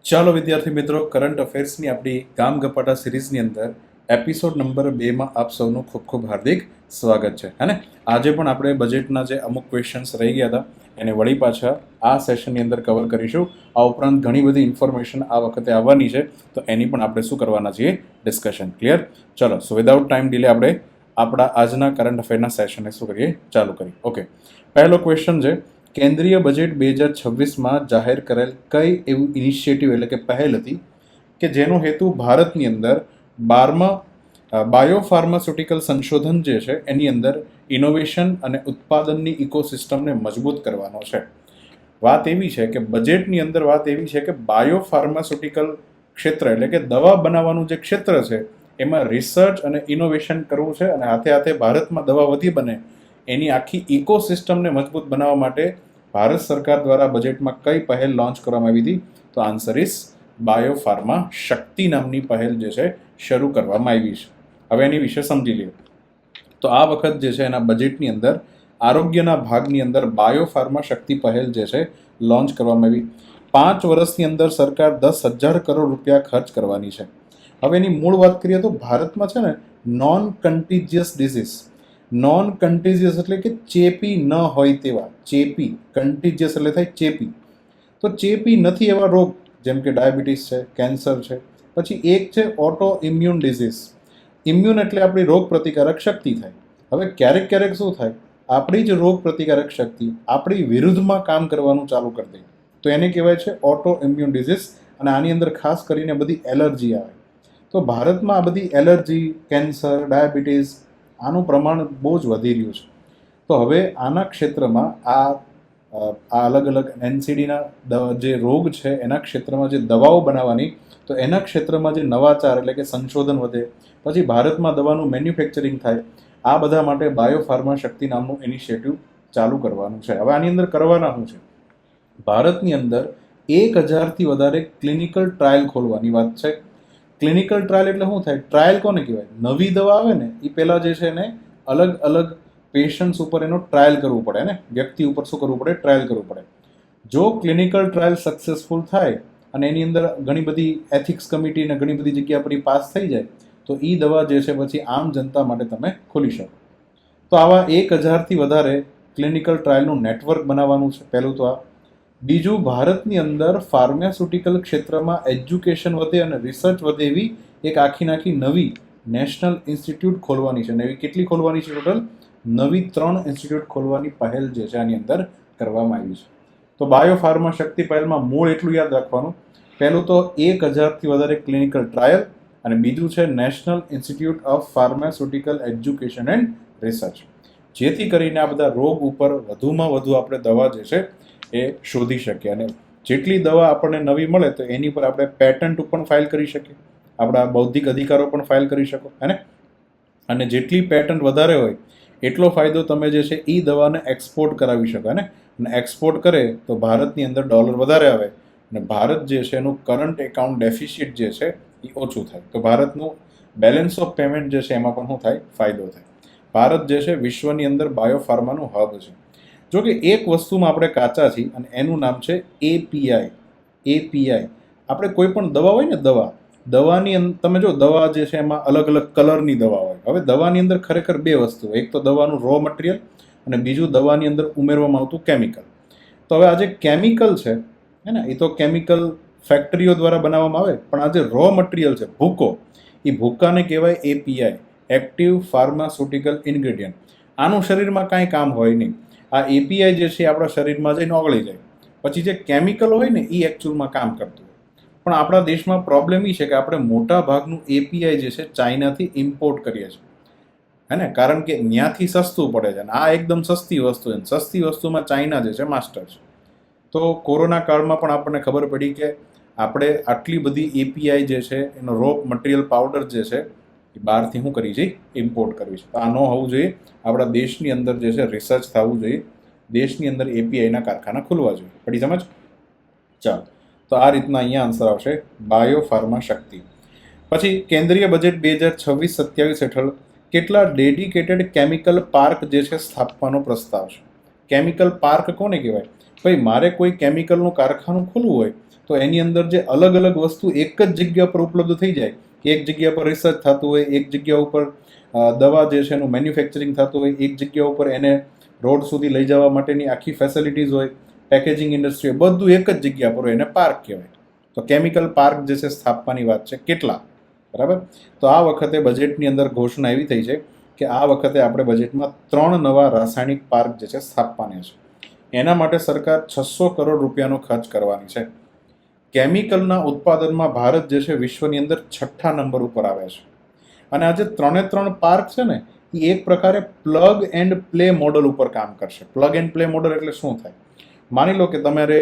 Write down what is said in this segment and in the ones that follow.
ચાલો વિદ્યાર્થી મિત્રો, કરંટ અફેર્સની આપણી ગામ ગપાટા સિરીઝની અંદર એપિસોડ નંબર 2માં આપ સૌનું ખૂબ ખૂબ હાર્દિક સ્વાગત છે. અને આજે પણ આપણે બજેટના જે અમુક ક્વેશ્ચન્સ રહી ગયા હતા એને વળી પાછા આ સેશનની અંદર કવર કરીશું. આ ઉપરાંત ઘણી બધી ઇન્ફોર્મેશન આ વખતે આવવાની છે, તો એની પણ આપણે શું કરવાના છીએ, ડિસ્કશન. ક્લિયર? ચલો, સો વિધાઉટ ટાઈમ ડિલે આપણે આપણા આજના કરંટ અફેરના સેશનને શું કરીએ, ચાલુ કરીએ. ઓકે, પહેલો ક્વેશ્ચન છે, કેન્દ્રીય બજેટ 2026માં જાહેર કરેલ કઈ એવું ઇનિશિયેટિવ એટલે કે પહેલ હતી કે જેનો હેતુ ભારતની અંદર 12મા બાયોફાર્માસ્યુટિકલ સંશોધન જે છે એની અંદર ઇનોવેશન અને ઉત્પાદનની ઇકોસિસ્ટમને મજબૂત કરવાનો છે. વાત એવી છે કે બજેટની અંદર વાત એવી છે કે બાયોફાર્માસ્યુટિકલ ક્ષેત્ર એટલે કે દવા બનાવવાનું જે ક્ષેત્ર છે એમાં રિસર્ચ અને ઇનોવેશન કરવું છે, અને હાથે હાથે ભારતમાં દવા વધી બને એની આખી ઇકોસિસ્ટમને મજબૂત બનાવવા માટે ભારત સરકાર દ્વારા બજેટમાં કઈ પહેલ લોન્ચ કરવામાં આવી હતી? તો આન્સર ઇઝ બાયોફાર્મા શક્તિ નામની પહેલ જે છે શરૂ કરવામાં આવી છે. હવે એની વિશે સમજી લઈએ. તો આ વખત જે છે એના બજેટની અંદર આરોગ્યના ભાગની અંદર બાયોફાર્મા શક્તિ પહેલ જે છે લોન્ચ કરવામાં આવી. 5 વર્ષની અંદર સરકાર 10,000 કરોડ રૂપિયા ખર્ચ કરવાની છે. હવે એની મૂળ વાત કરીએ તો ભારતમાં છે ને નોન કન્ટીજિયસ ડિઝીઝ, નોન કન્ટીજિયસ એટલે કે ચેપી ન હોય તેવા, ચેપી, કન્ટીજિયસ એટલે થાય ચેપી, તો ચેપી નથી એવા રોગ જેમ કે ડાયાબિટીસ છે, કેન્સર છે. પછી એક છે ઓટો ઇમ્યુન ડિઝીઝ. ઇમ્યુન એટલે આપણી રોગ પ્રતિકારક શક્તિ થાય. હવે ક્યારેક ક્યારેક શું થાય, આપણી જ રોગ પ્રતિકારક શક્તિ આપણી વિરુદ્ધમાં કામ કરવાનું ચાલુ કરી દે, તો એને કહેવાય છે ઓટો ઇમ્યુન ડિઝીઝ. અને આની અંદર ખાસ કરીને બધી એલર્જી આવે. તો ભારતમાં આ બધી એલર્જી, કેન્સર, ડાયાબિટીસ આનું પ્રમાણ બહુ જ વધી રહ્યું છે. તો હવે આના ક્ષેત્રમાં આ અલગ અલગ એનસીડીના જે રોગ છે એના ક્ષેત્રમાં જે દવાઓ બનાવવાની, તો એના ક્ષેત્રમાં જે નવાચાર એટલે કે સંશોધન વધે, પછી ભારતમાં દવાનું મેન્યુફેક્ચરિંગ થાય, આ બધા માટે બાયોફાર્મા શક્તિ નામનું ઇનિશિયેટિવ ચાલુ કરવાનું છે. હવે આની અંદર કરવાના શું છે, ભારતની અંદર 1,000થી વધારે ક્લિનિકલ ટ્રાયલ ખોલવાની વાત છે. ક્લિનિકલ ટ્રાયલ એટલે શું થાય? ટ્રાયલ કોને કહેવાય? નવી દવા આવે ને એ પહેલાં જે છે એને અલગ અલગ પેશન્ટ્સ ઉપર એનો ટ્રાયલ કરવું પડે ને, વ્યક્તિ ઉપર શું કરવું પડે? ટ્રાયલ કરવું પડે. જો ક્લિનિકલ ટ્રાયલ સક્સેસફુલ થાય અને એની અંદર ઘણી બધી એથિક્સ કમિટી અને ઘણી બધી જગ્યા પર પાસ થઈ જાય, તો એ દવા જે છે પછી આમ જનતા માટે તમે ખોલી શકો. તો આવા 1,000થી વધારે ક્લિનિકલ ટ્રાયલનું નેટવર્ક બનાવવાનું છે, પહેલું તો આ. બીજું, ભારતની અંદર ફાર્માસ્યુટિકલ ક્ષેત્રમાં એજ્યુકેશન વધે અને રિસર્ચ વધે એવી એક આખી નવી નેશનલ ઇન્સ્ટિટ્યૂટ ખોલવાની છે. નવી કેટલી ખોલવાની છે? ટોટલ નવી 3 ઇન્સ્ટિટ્યૂટ ખોલવાની પહેલ જે છે આની અંદર કરવામાં આવી છે. તો બાયોફાર્મા શક્તિ પહેલમાં મૂળ એટલું યાદ રાખવાનું, પહેલું તો 1,000થી વધારે ક્લિનિકલ ટ્રાયલ, અને બીજું છે national institute of pharmaceutical education and research, જેથી કરીને આ બધા રોગ ઉપર વધુમાં વધુ આપણે દવા જે છે એ શોધી શકીએ. અને જેટલી દવા આપણને નવી મળે તો એની પર આપણે પેટન્ટ પણ ફાઇલ કરી શકીએ, આપણા બૌદ્ધિક અધિકારો પણ ફાઇલ કરી શકો, હે ને? અને જેટલી પેટન્ટ વધારે હોય એટલો ફાયદો તમે જે છે એ દવાને એક્સપોર્ટ કરાવી શકો, ને? અને એક્સપોર્ટ કરે તો ભારતની અંદર ડોલર વધારે આવે અને ભારત જે છે એનું કરંટ એકાઉન્ટ ડેફિસિટ જે છે એ ઓછું થાય. તો ભારતનું બેલેન્સ ઓફ પેમેન્ટ જે છે એમાં પણ શું થાય? ફાયદો થાય. ભારત જે છે વિશ્વની અંદર બાયોફાર્માનું હબ છે. જો કે એક વસ્તુમાં આપણે કાચા છીએ અને એનું નામ છે એપીઆઈ. એપીઆઈ આપણે કોઈ પણ દવા હોય ને, દવાની તમે જો દવા જે છે એમાં અલગ અલગ કલરની દવા હોય. હવે દવાની અંદર ખરેખર 2 વસ્તુ, એક તો દવાનું રો મટીરિયલ અને બીજું દવાની અંદર ઉમેરવામાં આવતું કેમિકલ. તો હવે આ જે કેમિકલ છે હે ને, એ તો કેમિકલ ફેક્ટરીઓ દ્વારા બનાવવામાં આવે, પણ આ જે રો મટીરિયલ છે, ભૂકો, એ ભૂકાને કહેવાય એપીઆઈ, એક્ટિવ ફાર્માસ્યુટિકલ ઇન્ગ્રેડિયન્ટ. આનું શરીરમાં કાંઈ કામ હોય નહીં. આ એપીઆઈ જે છે આપણા શરીરમાં જઈને ઓગળી જાય. પછી જે કેમિકલ હોય ને એ એકચ્યુઅલમાં કામ કરતું હોય. પણ આપણા દેશમાં પ્રોબ્લેમ એ છે કે આપણે મોટા ભાગનું એપીઆઈ જે છે ચાઇનાથી ઇમ્પોર્ટ કરીએ છીએ, હે ને? કારણ કે ત્યાંથી સસ્તું પડે છે, અને આ એકદમ સસ્તી વસ્તુ છે. સસ્તી વસ્તુમાં ચાઇના જે છે માસ્ટર છે. તો કોરોના કાળમાં પણ આપણને ખબર પડી કે આપણે આટલી બધી એપીઆઈ જે છે એનો રો મટીરિયલ પાવડર જે છે એ બહારથી શું કરી છે? ઇમ્પોર્ટ કરવી છે. તો આ ન હોવું જોઈએ. આપણા દેશની અંદર જે છે રિસર્ચ થવું જોઈએ, દેશની અંદર એપીઆઈના કારખાના ખુલવા જોઈએ. પડી સમજ? ચાલો, તો આ રીતના અહીંયા આન્સર આવશે બાયોફાર્મા શક્તિ. પછી કેન્દ્રીય બજેટ 2026-27 હેઠળ કેટલા ડેડિકેટેડ કેમિકલ પાર્ક જે છે સ્થાપવાનો પ્રસ્તાવ છે? કેમિકલ પાર્ક કોને કહેવાય? ભાઈ મારે કોઈ કેમિકલનું કારખાનું ખોલવું હોય તો એની અંદર જે અલગ અલગ વસ્તુ એક જ જગ્યા પર ઉપલબ્ધ થઈ જાય, એક જગ્યા પર રિસર્ચ થતું હોય, એક જગ્યા ઉપર દવા જે છે એનું મેન્યુફેક્ચરિંગ થતું હોય, એક જગ્યા ઉપર એને રોડ સુધી લઈ જવા માટેની આખી ફેસિલિટીઝ હોય, પેકેજિંગ ઇન્ડસ્ટ્રી, બધું એક જ જગ્યા પર હોય, એને પાર્ક કહેવાય. તો કેમિકલ પાર્ક જે છે સ્થાપવાની વાત છે. કેટલા? બરાબર. તો આ વખતે બજેટની અંદર ઘોષણા એવી થઈ છે કે આ વખતે આપણે બજેટમાં 3 નવા રાસાયણિક પાર્ક જે છે સ્થાપવાના છે. એના માટે સરકાર 600 કરોડ રૂપિયાનો ખર્ચ કરવાની છે. કેમિકલના ઉત્પાદનમાં ભારત જે છે વિશ્વની અંદર 6ઠ્ઠા નંબર ઉપર આવે છે. અને આ જે 3 પાર્ક છે ને એ એક પ્રકારે પ્લગ એન્ડ પ્લે મોડલ ઉપર કામ કરશે. પ્લગ એન્ડ પ્લે મોડલ એટલે શું થાય? માની લો કે તમારે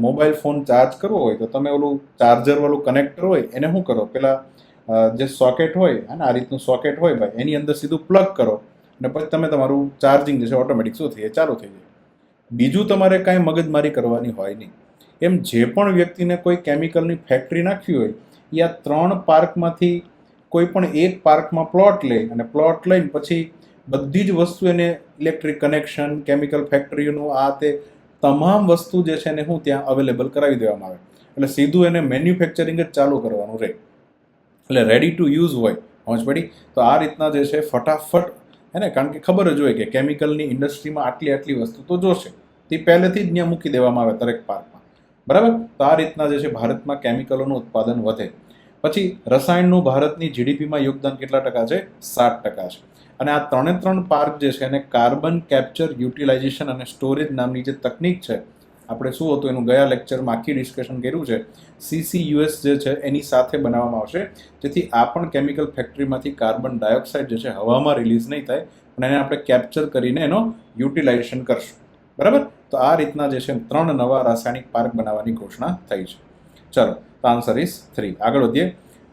મોબાઈલ ફોન ચાર્જ કરવો હોય તો તમે ઓલું ચાર્જર વાળું કનેક્ટર હોય એને શું કરો, પેલા જે સોકેટ હોય અને આ રીતનું સોકેટ હોય ભાઈ એની અંદર સીધું પ્લગ કરો અને પછી તમે તમારું ચાર્જિંગ જે છે ઓટોમેટિક શું થઈ જાય, ચાલુ થઈ જાય. બીજું તમારે કાંઈ મગજમારી કરવાની હોય નહીં. એમ જે પણ વ્યક્તિને કોઈ કેમિકલની ફેક્ટરી નાખવી હોય એ આ 3 પાર્કમાંથી કોઈ પણ એક પાર્કમાં પ્લોટ લે અને પ્લોટ લઈને પછી બધી જ વસ્તુ એને ઇલેક્ટ્રિક કનેક્શન, કેમિકલ ફેક્ટરીનું આ તે તમામ વસ્તુ જે છે એને હું ત્યાં અવેલેબલ કરાવી દેવામાં આવે. એટલે સીધું એને મેન્યુફેક્ચરિંગ જ ચાલુ કરવાનું રહે, એટલે રેડી ટુ યુઝ હોય. સમજ પડી? તો આ રીતના જે છે ફટાફટ એને, કારણ કે ખબર જ હોય કે કેમિકલની ઇન્ડસ્ટ્રીમાં આટલી વસ્તુ તો જોશે, તે પહેલેથી જ ત્યાં મૂકી દેવામાં આવે દરેક પાર્કમાં. બરાબર. તો આ રીતના જે છે ભારતમાં કેમિકલોનું ઉત્પાદન વધે. પછી રસાયણનું ભારતની જીડીપીમાં યોગદાન કેટલા ટકા છે? 7% છે. અને આ 3 પાર્ક જે છે એને કાર્બન કેપ્ચર, યુટિલાઇઝેશન અને સ્ટોરેજ નામની જે તકનીક છે, આપણે શું હતું એનું ગયા લેક્ચરમાં આખી ડિસ્કશન કર્યું છે, CCUS જે છે એની સાથે બનાવવામાં આવશે, જેથી આ પણ કેમિકલ ફેક્ટરીમાંથી કાર્બન ડાયોક્સાઇડ જે છે હવામાં રિલીઝ નહીં થાય અને એને આપણે કેપ્ચર કરીને એનો યુટિલાઇઝેશન કરશું. બરાબર. તો આ રીતના જે છે 3 નવા રાસાયણિક પાર્ક બનાવવાની ઘોષણા થઈ છે. ચલો, તો આન્સર ઇઝ 3. આગળ વધીએ.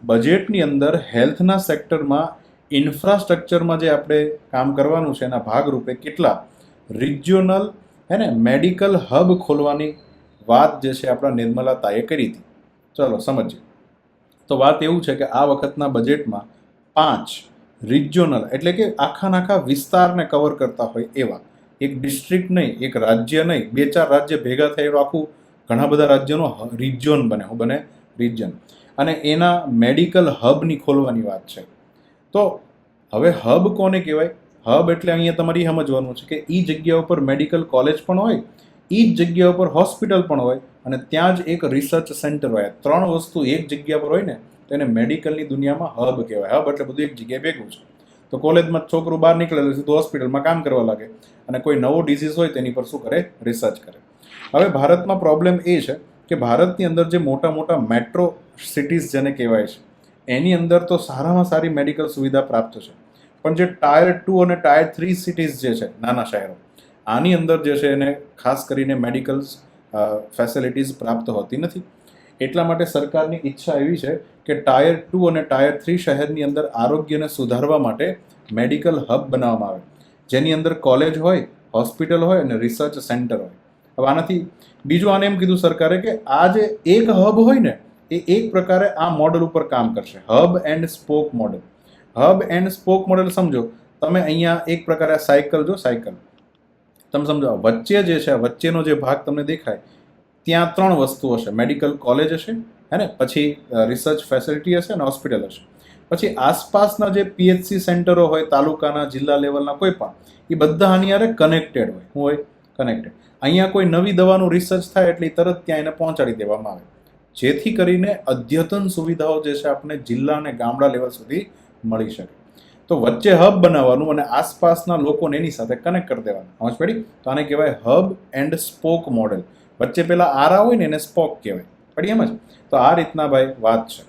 બજેટની અંદર હેલ્થના સેક્ટરમાં ઇન્ફ્રાસ્ટ્રક્ચરમાં જે આપણે કામ કરવાનું છે એના ભાગરૂપે કેટલા રિજિયોનલ મેડિકલ હબ ખોલવાની વાત જે છે આપણા નિર્મલા તાઈએ કરી હતી. ચલો સમજીએ. તો વાત એવું છે કે આ વખતના બજેટમાં 5 રિજિયોનલ એટલે કે આખા વિસ્તારને કવર કરતા હોય એવા, એક ડિસ્ટ્રિક્ટ નહીં, એક રાજ્ય નહીં, 2-4 રાજ્ય ભેગા થયેલું આખું ઘણા બધા રાજ્યનો રિજિયોન બને રિજિયન, અને એના મેડિકલ હબની ખોલવાની વાત છે. તો હવે હબ કોને કહેવાય? હબ એટલે અહીંયા તમારે સમજવાનું છે કે એ જગ્યા ઉપર મેડિકલ કોલેજ પણ હોય, એ જ જગ્યા ઉપર હોસ્પિટલ પણ હોય અને ત્યાં જ એક રિસર્ચ સેન્ટર હોય. 3 વસ્તુ એક જગ્યા પર હોય ને તો એને મેડિકલની દુનિયામાં હબ કહેવાય. હબ એટલે બધું એક જગ્યાએ ભેગું છે. તો કોલેજમાં છોકરું બહાર નીકળે સીધું હોસ્પિટલમાં કામ કરવા લાગે અને કોઈ નવો ડિઝીઝ હોય તેની પર શું કરે? રિસર્ચ કરે. હવે ભારતમાં પ્રોબ્લેમ એ છે કે ભારતની અંદર જે મોટા મેટ્રો સિટીઝ જેને કહેવાય છે એની અંદર તો સારામાં સારી મેડિકલ સુવિધા પ્રાપ્ત છે, પણ જે ટાયર 2 અને ટાયર 3 સિટીઝ જે છે, નાના શહેરો, આની અંદર જે છે એને ખાસ કરીને મેડિકલ ફેસિલિટીઝ પ્રાપ્ત હોતી નથી. એટલા માટે સરકારની ઈચ્છા એવી છે કે ટાયર 2 અને ટાયર 3 શહેરની અંદર આરોગ્યને સુધારવા માટે મેડિકલ હબ બનાવવામાં આવે, જેની અંદર કોલેજ હોય, હોસ્પિટલ હોય અને રિસર્ચ સેન્ટર હોય. હવે આનાથી બીજું આને એમ કીધું સરકારે કે આ જે એક હબ હોય ને એ એક પ્રકારે આ મોડલ ઉપર કામ કરશે, hub and spoke model. Hub and spoke model સમજો તમે. અહીંયા એક પ્રકારે સાયકલ તમે સમજો, વચ્ચે જે છે વચ્ચેનો જે ભાગ તમને દેખાય ત્યાં 3 વસ્તુ હશે. મેડિકલ કોલેજ હશે, પછી રિસર્ચ ફેસિલિટી હશે અને હોસ્પિટલ હશે. પછી આસપાસના જે PHC સેન્ટરો હોય, તાલુકાના, જિલ્લા લેવલના કોઈ પણ, એ બધા આની હારે કનેક્ટેડ હોય. શું હોય? કનેક્ટેડ. અહીંયા કોઈ નવી દવાનું રિસર્ચ થાય એટલે તરત ત્યાં એને પહોંચાડી દેવામાં આવે, જેથી કરીને અદ્યતન સુવિધાઓ જે છે આપણે જિલ્લા અને ગામડા લેવલ સુધી મળી શકે. તો વચ્ચે હબ બનાવવાનું અને આસપાસના લોકોને એની સાથે કનેક્ટ કરી દેવાનું. સમજ પડી? તો આને કહેવાય હબ એન્ડ સ્પોક મોડેલ. વચ્ચે પેલા આરા હોય ને એને સ્પોક કહેવાય. પડી એમ જ? તો આ રીતના ભાઈ વાત છે.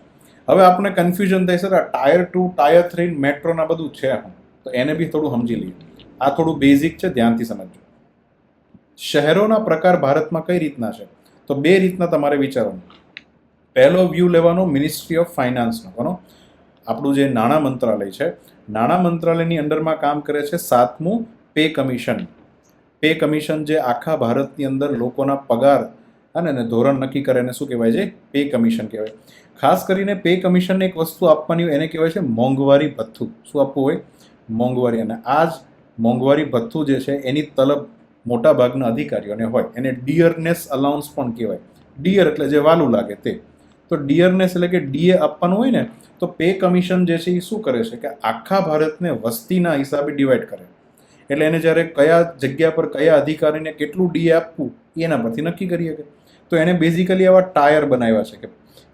હવે આપણે કન્ફ્યુઝન થાય સર, આ ટાયર 2, ટાયર 3 મેટ્રોના બધું છે હું, તો એને બી થોડું સમજી લઈએ. આ થોડું બેઝિક છે, ધ્યાનથી સમજજો. શહેરોના પ્રકાર ભારતમાં કઈ રીતના છે? તો 2 રીતના તમારે વિચારવાનું. પહેલો વ્યૂ લેવાનો મિનિસ્ટ્રી ઓફ ફાઇનાન્સનો. કોનો? આપણું જે નાણાં મંત્રાલય છે, નાણાં મંત્રાલયની અંડરમાં કામ કરે છે 7મું પે કમિશન. પે કમિશન જે આખા ભારતની અંદર લોકોના પગાર અને ધોરણ નક્કી કરે એને શું કહેવાય છે? પે કમિશન કહેવાય. ખાસ કરીને પે કમિશનને એક વસ્તુ આપવાની હોય એને કહેવાય છે મોંઘવારી ભથ્થું. શું આપવું હોય? મોંઘવારી. અને આ જ મોંઘવારી ભથ્થું જે છે એની તલબ મોટા ભાગના અધિકારીઓને હોય. એને ડિયરનેસ અલાઉન્સ પણ કહેવાય. ડિયર એટલે જે વાલું લાગે તે. તો ડિયરનેસ એટલે કે ડીએ આપવાનું હોય ને, તો પે કમિશન જે છે એ શું કરે છે કે આખા ભારતને વસ્તીના હિસાબે ડિવાઈડ કરે. એટલે એને જ્યારે કયા જગ્યા પર કયા અધિકારીને કેટલું ડીએ આપવું એના પરથી નક્કી કરી શકે. તો એને બેઝિકલી આવા ટાયર બનાવ્યા છે કે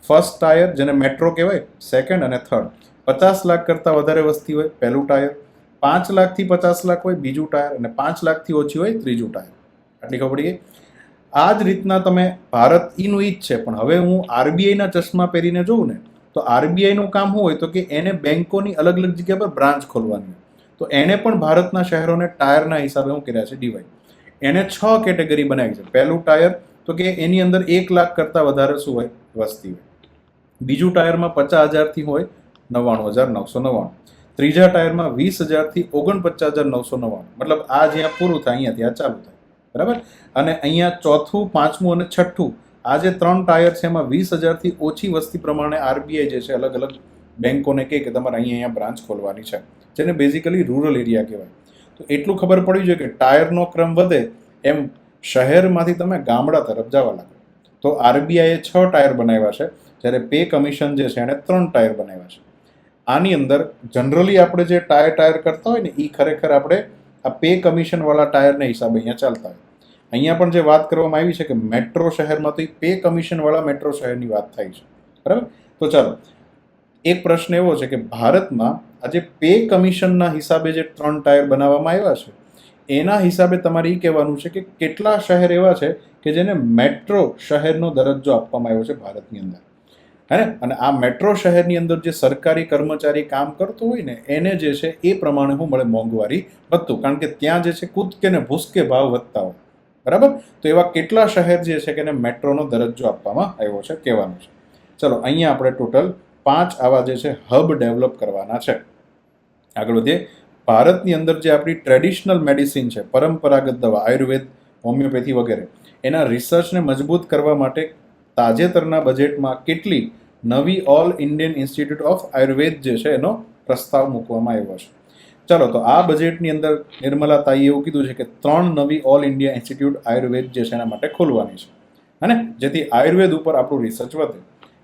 ફર્સ્ટ ટાયર જેને મેટ્રો કહેવાય, સેકન્ડ અને થર્ડ. 50 લાખ કરતાં વધારે વસ્તી હોય પહેલું ટાયર, 5 લાખથી 50 લાખ હોય બીજું ટાયર, અને 5 લાખથી ઓછી હોય ત્રીજું ટાયર. આટલી ખબર પડી ગઈ. આ જ રીતના તમે ભારત ઈનું ઈ જ છે, પણ હવે હું આરબીઆઈના ચશ્મા પહેરીને જોઉં ને, તો આરબીઆઈનું કામ શું હોય તો કે એને બેંકોની અલગ અલગ જગ્યા પર બ્રાન્ચ ખોલવાની. તો એને પણ ભારતના શહેરોને ટાયરના હિસાબે શું કર્યા છે ડિવાઈડ. એને 6 કેટેગરી બનાવી છે. પહેલું ટાયર તો કે એની અંદર 1 લાખ કરતાં વધારે શું હોય વસ્તી હોય. બીજું ટાયરમાં 50,000થી હોય 99,999. ત્રીજા ટાયરમાં 20,000થી 49,999. મતલબ આ જ્યાં પૂરું થાય અહીંયા ત્યાં ચાલુ થાય, બરાબર. અને અહીંયા ચોથું, પાંચમું અને છઠ્ઠું આ જે 3 ટાયર છે એમાં 20,000થી ઓછી વસ્તી પ્રમાણે આરબીઆઈ જે છે અલગ અલગ બેંકોને કહે કે તમારે અહીંયા બ્રાન્ચ ખોલવાની છે, જેને બેઝિકલી રૂરલ એરિયા કહેવાય. તો એટલું ખબર પડવી જોઈએ કે ટાયરનો ક્રમ વધે એમ શહેરમાંથી તમે ગામડા તરફ જવા લાગો. તો આરબીઆઈએ 6 ટાયર બનાવ્યા છે, જ્યારે પે કમિશન જે છે એણે 3 ટાયર બનાવ્યા છે. આની અંદર જનરલી આપણે જે ટાયર કરતા હોય ને એ ખરેખર આપણે આ પે કમિશનવાળા ટાયરને હિસાબે અહીંયા ચાલતા હોય. અહીંયા પણ જે વાત કરવામાં આવી છે કે મેટ્રો શહેરમાં તો એ પે કમિશનવાળા મેટ્રો શહેરની વાત થાય છે, બરાબર. તો ચાલો, એક પ્રશ્ન એવો છે કે ભારતમાં આજે પે કમિશનના હિસાબે જે 3 ટાયર બનાવવામાં આવ્યા છે એના હિસાબે તમારે એ કહેવાનું છે કે કેટલા શહેર એવા છે કે જેને મેટ્રો શહેરનો દરજ્જો આપવામાં આવ્યો છે ભારતની અંદર, હે ને. અને આ મેટ્રો શહેરની અંદર જે સરકારી કર્મચારી કામ કરતો હોય ને એને જે છે એ પ્રમાણે શું મળે, મોંઘવારી વધતું, કારણ કે ત્યાં જે છે કૂદકે ને ભૂસકે ભાવ વધતા હોય, બરાબર. તો એવા કેટલા શહેર જે છે કે એને મેટ્રોનો દરજ્જો આપવામાં આવ્યો છે કહેવાનું છે. ચલો, અહીંયા આપણે ટોટલ 5 આવા જે છે હબ ડેવલપ કરવાના છે. આગળ વધીએ. ભારતની અંદર જે આપણી ટ્રેડિશનલ મેડિસિન છે, પરંપરાગત દવા, આયુર્વેદ, હોમિયોપેથી વગેરે, એના રિસર્ચને મજબૂત કરવા માટે તાજેતરના બજેટમાં કેટલી નવી all Indian institute of Ayurveda જે છે એનો પ્રસ્તાવ મૂકવામાં આવ્યો છે. ચાલો, તો આ બજેટની અંદર નિર્મલા તાઈએ એવું કીધું છે કે 3 નવી ઓલ ઇન્ડિયા ઇન્સ્ટિટ્યૂટ આયુર્વેદ જે છે એના માટે ખોલવાની છે, અને જેથી આયુર્વેદ ઉપર આપણું રિસર્ચ વધે.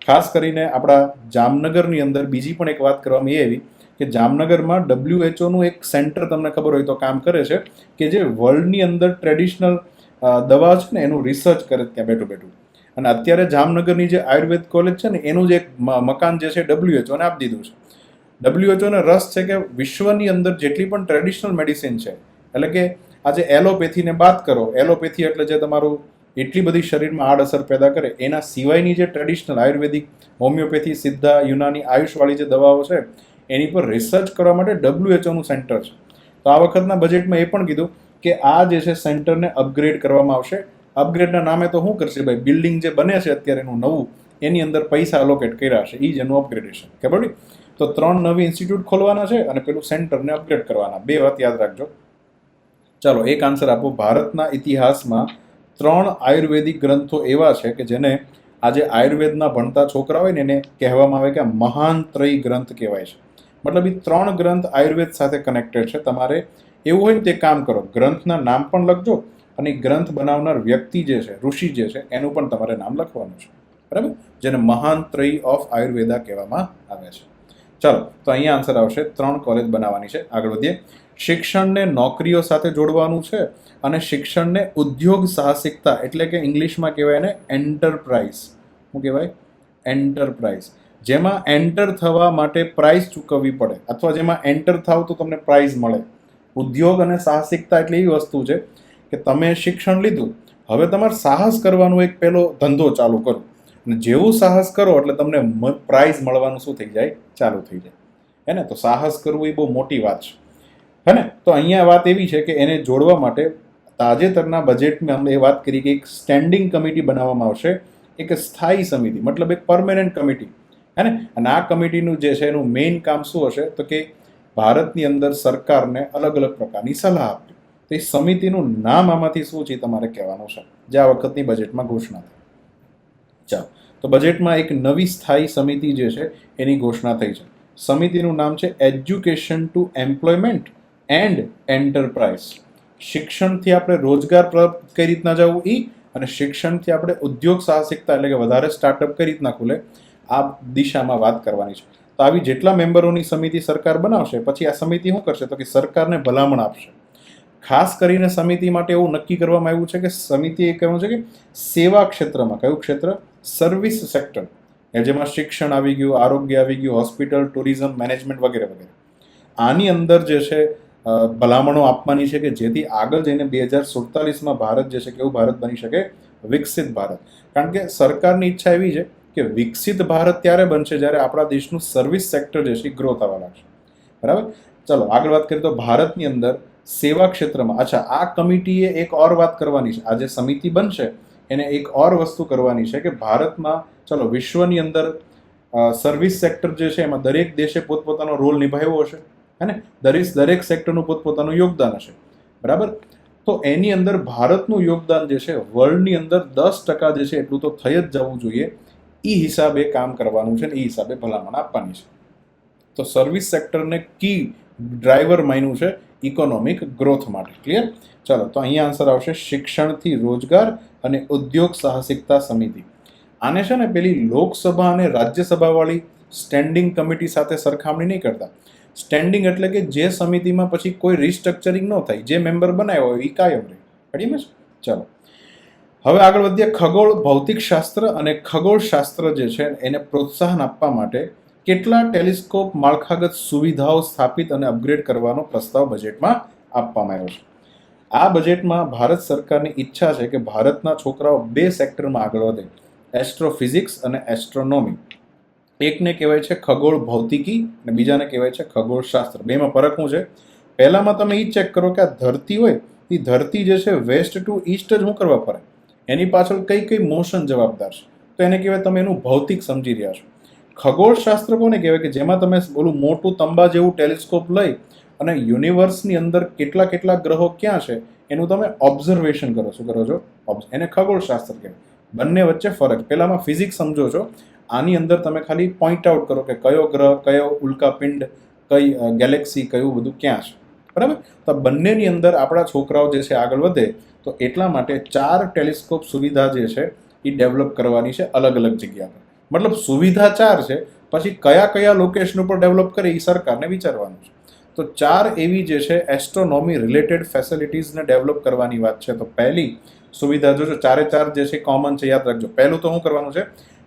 ખાસ કરીને આપણા જામનગરની અંદર બીજી પણ એક વાત કરવામાં એ આવી કે જામનગરમાં WHO એક સેન્ટર તમને ખબર હોય તો કામ કરે છે કે જે વર્લ્ડની અંદર ટ્રેડિશનલ દવા છે ને એનું રિસર્ચ કરે ત્યાં બેઠું બેઠું. અને અત્યારે જામનગરની જે આયુર્વેદ કોલેજ છે ને એનું જે એક મકાન જે છે WHO ને આપી દીધું છે. WHO ને રસ છે કે વિશ્વની અંદર જેટલી પણ ટ્રેડિશનલ મેડિસિન છે, એટલે કે આજે એલોપેથીને બાદ કરો, એલોપેથી એટલે જે તમારું એટલી બધી શરીરમાં આડઅસર પેદા કરે, એના સિવાયની જે ટ્રેડિશનલ આયુર્વેદિક, હોમિયોપેથી, સિદ્ધા, યુનાની, આયુષવાળી જે દવાઓ છે એની પર રિસર્ચ કરવા માટે WHO સેન્ટર છે. તો આ વખતના બજેટમાં એ પણ કીધું કે આ જે છે સેન્ટરને અપગ્રેડ કરવામાં આવશે. અપગ્રેડના નામે તો શું કરશે ભાઈ, બિલ્ડિંગ જે બને છે અત્યારે એનું નવું, એની અંદર પૈસા અલોકેટ કર્યા છે, એ જ એનું અપગ્રેડેશન, ખબર પડી. તો 3 નવી ઇન્સ્ટિટ્યૂટ ખોલવાના છે અને પેલું સેન્ટરને અપગ્રેડ કરવાના. 2 વાત યાદ રાખજો. ચાલો, એક આન્સર આપો. ભારતના ઇતિહાસમાં 3 આયુર્વેદિક ગ્રંથો એવા છે કે જેને આજે આયુર્વેદના ભણતા છોકરા હોય ને એને કહેવામાં આવે કે મહાન ત્રય ગ્રંથ કહેવાય છે. મતલબ એ 3 ગ્રંથ આયુર્વેદ સાથે કનેક્ટેડ છે. તમારે એવું હોય ને તે કામ કરો, ગ્રંથના નામ પણ લખજો અને ગ્રંથ બનાવનાર વ્યક્તિ જે છે, ઋષિ જે છે, એનું પણ તમારે નામ લખવાનું છે, બરાબર, જેને મહાન ત્રય ઓફ આયુર્વેદા કહેવામાં આવે છે. ચાલો, તો અહીંયા આન્સર આવશે 3 કોલેજ બનાવવાની છે. આગળ વધીએ. શિક્ષણને નોકરીઓ સાથે જોડવાનું છે અને શિક્ષણને ઉદ્યોગ સાહસિકતા એટલે કે ઇંગ્લિશમાં કહેવાય ને એન્ટરપ્રાઇઝ. શું કહેવાય? એન્ટરપ્રાઇઝ. જેમાં એન્ટર થવા માટે પ્રાઇઝ ચૂકવવી પડે, અથવા જેમાં એન્ટર થાવ તો તમને પ્રાઇઝ મળે. ઉદ્યોગ અને સાહસિકતા એટલે એવી વસ્તુ છે કે તમે શિક્ષણ લીધું, હવે તમારે સાહસ કરવાનું એક પેલો ધંધો ચાલુ કરો, અને જેવું સાહસ કરો એટલે તમને પ્રાઇઝ મળવાનું શું થઈ જાય? ચાલુ થઈ જાય, હે ને. તો સાહસ કરવું એ બહુ મોટી વાત છે, હે ને. તો અહીંયા વાત એવી છે કે એને જોડવા માટે તાજેતરના બજેટમાં અમે એ વાત કરી કે એક સ્ટેન્ડિંગ કમિટી બનાવવામાં આવશે, એક સ્થાયી સમિતિ, મતલબ એક પરમેનન્ટ કમિટી, હે ને. અને આ કમિટીનું જે છે એનું મેઇન કામ શું હશે તો કે ભારતની અંદર સરકારને અલગ અલગ પ્રકારની સલાહ આપવી. તો એ સમિતિનું નામ આમાંથી શું છે તમારે કહેવાનું છે, જે આ વખતની બજેટમાં ઘોષણા થઈ. ચાલો, તો બજેટમાં એક નવી સ્થાયી સમિતિ જે છે એની ઘોષણા થઈ છે. સમિતિનું નામ છે education to employment and enterprise. શિક્ષણથી આપણે રોજગાર પ્રાપ્ત કઈ રીતના જવું એ, અને શિક્ષણથી આપણે ઉદ્યોગ સાહસિકતા એટલે કે વધારે સ્ટાર્ટઅપ કઈ રીતના ખુલે આ દિશામાં વાત કરવાની છે. તો આવી જેટલા મેમ્બરોની સમિતિ સરકાર બનાવશે પછી આ સમિતિ શું કરશે તો કે સરકારને ભલામણ આપશે. ખાસ કરીને સમિતિ માટે એવું નક્કી કરવામાં આવ્યું છે કે સમિતિએ કહેવું છે કે સેવા ક્ષેત્રમાં, કયું ક્ષેત્ર? સર્વિસ સેક્ટર, જેમાં શિક્ષણ આવી ગયું, આરોગ્ય આવી ગયું, હોસ્પિટલ, ટુરિઝમ, મેનેજમેન્ટ વગેરે વગેરે. આની અંદર જે છે ભલામણો આપવાની છે કે જેથી આગળ જઈને 2047માં ભારત જે છે કેવું ભારત બની શકે? વિકસિત ભારત. કારણ કે સરકારની ઈચ્છા એવી છે કે વિકસિત ભારત ત્યારે બનશે જ્યારે આપણા દેશનું સર્વિસ સેક્ટર જે છે ગ્રો થવા લાગશે. બરાબર. ચલો આગળ વાત કરીએ તો ભારતની અંદર સેવા ક્ષેત્રમાં, અચ્છા આ કમિટીએ એક ઓર વાત કરવાની છે, આ જે સમિતિ બનશે એને એક ઓર વસ્તુ કરવાની છે કે ભારતમાં ચલો વિશ્વની અંદર સર્વિસ સેક્ટર જે છે એમાં દરેક દેશે પોતપોતાનો રોલ નિભાવ્યો હશે, હે ને? દરેક સેક્ટરનું પોતપોતાનું યોગદાન હશે. બરાબર. તો એની અંદર ભારતનું યોગદાન જે છે વર્લ્ડની અંદર 10% જે છે એટલું તો થઈ જ જવું જોઈએ. એ હિસાબે કામ કરવાનું છે ને એ હિસાબે ભલામણ આપવાની છે. તો સર્વિસ સેક્ટરને કી ડ્રાઈવર માન્યું છે ઇકોનોમિક ગ્રોથ માટે. ક્લિયર? ચાલો તો અહીંયા આન્સર આવશે શિક્ષણથી રોજગાર અને ઉદ્યોગ સાહસિકતા સમિતિ. આને છે ને પેલી લોકસભા અને રાજ્યસભા વાળી સ્ટેન્ડિંગ કમિટી સાથે સરખામણી નહીં કરતા. સ્ટેન્ડિંગ એટલે કે જે સમિતિમાં પછી કોઈ રિસ્ટ્રક્ચરિંગ ન થાય, જે મેમ્બર બનાવ્યો હોય એ કાયમ રહે. પડીને? ચાલો હવે આગળ વધીએ. ખગોળ ભૌતિક શાસ્ત્ર અને ખગોળશાસ્ત્ર જે છે એને પ્રોત્સાહન આપવા માટે કેટલા ટેલિસ્કોપ માળખાગત સુવિધાઓ સ્થાપિત અને અપગ્રેડ કરવાનો પ્રસ્તાવ બજેટમાં આપવામાં આવ્યો છે. આ બજેટમાં ભારત સરકારની ઈચ્છા છે કે ભારતના છોકરાઓ 2 સેક્ટરમાં આગળ વધે, એસ્ટ્રોફિઝિક્સ અને એસ્ટ્રોનોમી. એકને કહેવાય છે ખગોળ ભૌતિકી અને બીજાને કહેવાય છે ખગોળશાસ્ત્ર. બેમાં ફરક શું છે? પહેલામાં તમે એ ચેક કરો કે આ ધરતી હોય એ ધરતી જે છે વેસ્ટ ટુ ઈસ્ટ જ શું કરવા ફરે, એની પાછળ કઈ કઈ મોશન જવાબદાર છે, તો એને કહેવાય તમે એનું ભૌતિક સમજી રહ્યા છો. ખગોળશાસ્ત્ર કોને કહેવાય કે જેમાં તમે ઓલું મોટું તંબા જેવું ટેલિસ્કોપ લઈ અને યુનિવર્સની અંદર કેટલા કેટલા ગ્રહો ક્યાં છે એનું તમે ઓબ્ઝર્વેશન કરો. શું કરો છો? એને ખગોળશાસ્ત્ર કહેવાય. બંને વચ્ચે ફરક. પહેલામાં ફિઝિક્સ સમજો છો, આની અંદર તમે ખાલી પોઈન્ટ આઉટ કરો કે કયો ગ્રહ, કયો ઉલ્કાપિંડ, કઈ ગેલેક્સી, કયું બધું ક્યાં છે. બરાબર. તો બંનેની અંદર આપણા છોકરાઓ જે છે આગળ વધે તો એટલા માટે 4 ટેલિસ્કોપ સુવિધા જે છે એ ડેવલપ કરવાની છે અલગ અલગ જગ્યા પર. મતલબ સુવિધા 4 છે, પછી કયા કયા લોકેશન ઉપર ડેવલપ કરે એ સરકારને વિચારવાનું છે. તો 4 એવી જે છે એસ્ટ્રોનોમી રિલેટેડ ફેસિલિટીઝને ડેવલપ કરવાની વાત છે. તો પહેલી સુવિધા જોજો, 4 જે છે કોમન છે, યાદ રાખજો. પહેલું તો શું કરવાનું છે?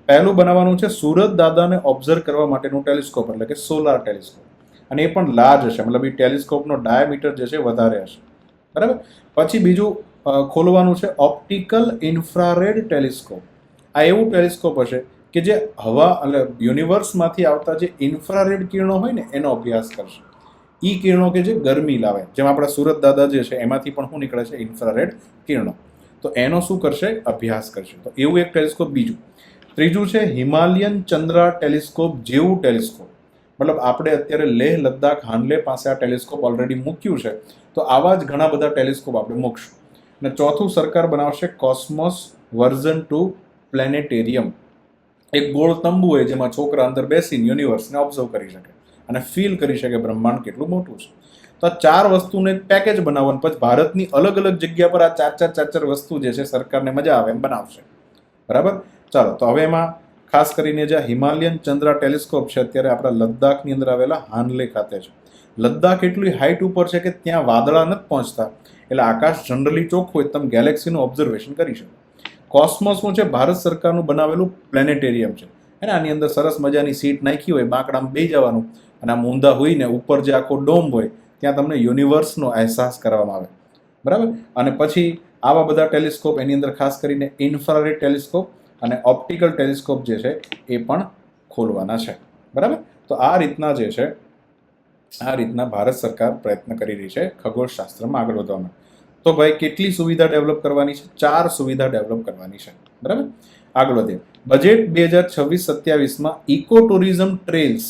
પહેલું બનાવવાનું છે સૂરજ દાદાને ઓબ્ઝર્વ કરવા માટેનું ટેલિસ્કોપ, એટલે કે સોલાર ટેલિસ્કોપ. અને એ પણ લાર્જ હશે, મતલબ એ ટેલિસ્કોપનો ડાયામીટર જે છે વધારે હશે. બરાબર. પછી બીજું ખોલવાનું છે ઓપ્ટિકલ ઇન્ફ્રારેડ ટેલિસ્કોપ. આ એવું ટેલિસ્કોપ હશે કે જે હવા એટલે યુનિવર્સમાંથી આવતા જે ઇન્ફ્રારેડ કિરણો હોય ને એનો અભ્યાસ કરશે. એ કિરણો કે જે ગરમી લાવે, જેમ આપણા સુરત દાદા જે છે એમાંથી પણ શું નીકળે છે? ઇન્ફ્રારેડ કિરણો. તો એનો શું કરશે? અભ્યાસ કરશે. તો એવું એક ટેલિસ્કોપ. બીજું ત્રીજું છે હિમાલયન ચંદ્રા ટેલિસ્કોપ જેવું ટેલિસ્કોપ. મતલબ આપણે અત્યારે લેહ લદ્દાખ હાનલે પાસે આ ટેલિસ્કોપ ઓલરેડી મૂક્યું છે, તો આવા જ ઘણા બધા ટેલિસ્કોપ આપણે મૂકશું. અને ચોથું સરકાર બનાવશે કોસ્મોસ વર્ઝન 2 પ્લેનેટેરિયમ. એક ગોળ તંબુ હોય જેમાં છોકરા અંદર બેસીને યુનિવર્સને ઓબ્ઝર્વ કરી શકે અને ફીલ કરી શકે બ્રહ્માંડ કેટલું મોટું છે. તો આ 4 વસ્તુનું એક પેકેજ બનાવવાનું, પછી ભારતની અલગ અલગ જગ્યા પર આ 4 વસ્તુ જે છે સરકારને મજા આવે એમ બનાવશે. બરાબર. ચાલો તો હવે એમાં ખાસ કરીને જે હિમાલયન ચંદ્રા ટેલિસ્કોપ છે અત્યારે આપણા લદ્દાખની અંદર આવેલા હાનલે ખાતે છે. લદ્દાખ એટલી હાઈટ ઉપર છે કે ત્યાં વાદળા નથી પહોંચતા, એટલે આકાશ જનરલી ચોખ્ખું હોય, તમે ગેલેક્સીનું ઓબ્ઝર્વેશન કરી શકો. કોસ્મોસનું છે ભારત સરકારનું બનાવેલું પ્લેનેટેરિયમ છે. અને આની અંદર સરસ મજાની સીટ નાખી હોય, બાંકડામાં બેસી જવાનું અને આમ ઊંધા હોઈને ઉપર જે આખો ડોમ હોય ત્યાં તમને યુનિવર્સનો અહેસાસ કરવામાં આવે. બરાબર. અને પછી આવા બધા ટેલિસ્કોપ, એની અંદર ખાસ કરીને ઇન્ફ્રારેડ ટેલિસ્કોપ અને ઓપ્ટિકલ ટેલિસ્કોપ જે છે એ પણ ખોલવાના છે. બરાબર. તો આ રીતના જે છે ભારત સરકાર પ્રયત્ન કરી રહી છે ખગોળશાસ્ત્રમાં આગળ વધવા માટે. તો ભાઈ કેટલી સુવિધા ડેવલપ કરવાની છે? 4 સુવિધા ડેવલપ કરવાની છે. બરાબર. આગળ વધીએ. બજેટ 2026-27માં ઇકો ટુરિઝમ ટ્રેલ્સ.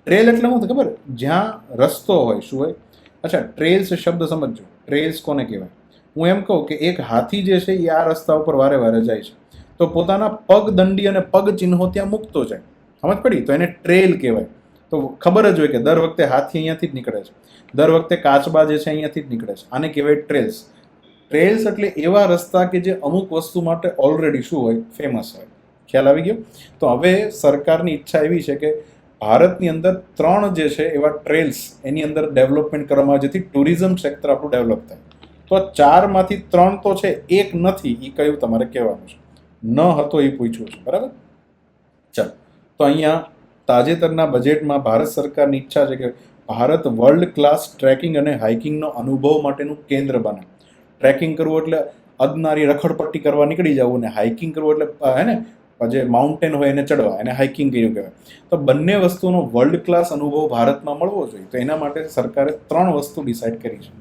ટ્રેલ એટલે શું ખબર? જ્યાં રસ્તો હોય. શું હોય? અચ્છા, ટ્રેલ્સ શબ્દ સમજો. ટ્રેલ્સ કોને કહેવાય? હું એમ કહું કે એક હાથી જે છે એ આ રસ્તા ઉપર વારે વારે જાય છે, તો પોતાના પગ દંડી અને પગ ચિહ્નો ત્યાં મૂકતો જાય. સમજ પડી? તો એને ટ્રેલ કહેવાય. તો ખબર જ હોય કે દર વખતે હાથી અહીંયાથી જ નીકળે છે, દર વખતે કાચબા જે છે અહીંયાથી જ નીકળે છે. આને કહેવાય ટ્રેલ્સ. ટ્રેલ્સ એટલે એવા રસ્તા કે જે અમુક વસ્તુ માટે ઓલરેડી શું હોય, ફેમસ હોય. ખ્યાલ આવી ગયો? તો હવે સરકારની ઈચ્છા એવી છે કે ભારતની અંદર 3 જે છે એવા ટ્રેલ્સ એની અંદર ડેવલપમેન્ટ કરવામાં આવે જેથી ટુરિઝમ સેક્ટર આપણું ડેવલપ થાય. તો 4માંથી 3 તો છે, એક નથી, એ કયું તમારે કહેવાનું છે. ન હતો એ પૂછ્યું છે, બરાબર? ચાલો, તો અહીંયા તાજેતરના બજેટમાં ભારત સરકારની ઈચ્છા છે કે ભારત વર્લ્ડ ક્લાસ ટ્રેકિંગ અને હાઇકિંગનો અનુભવ માટેનું કેન્દ્ર બને. ટ્રેકિંગ કરવું એટલે અદનારી રખડપટ્ટી કરવા નીકળી જવું, ને હાઇકિંગ કરવું એટલે હે ને જે માઉન્ટેન હોય એને ચડવા, એને હાઇકિંગ કર્યું કહેવાય. તો બંને વસ્તુનો વર્લ્ડ ક્લાસ અનુભવ ભારતમાં મળવો જોઈએ. તો એના માટે સરકારે 3 વસ્તુ ડિસાઇડ કરી છે.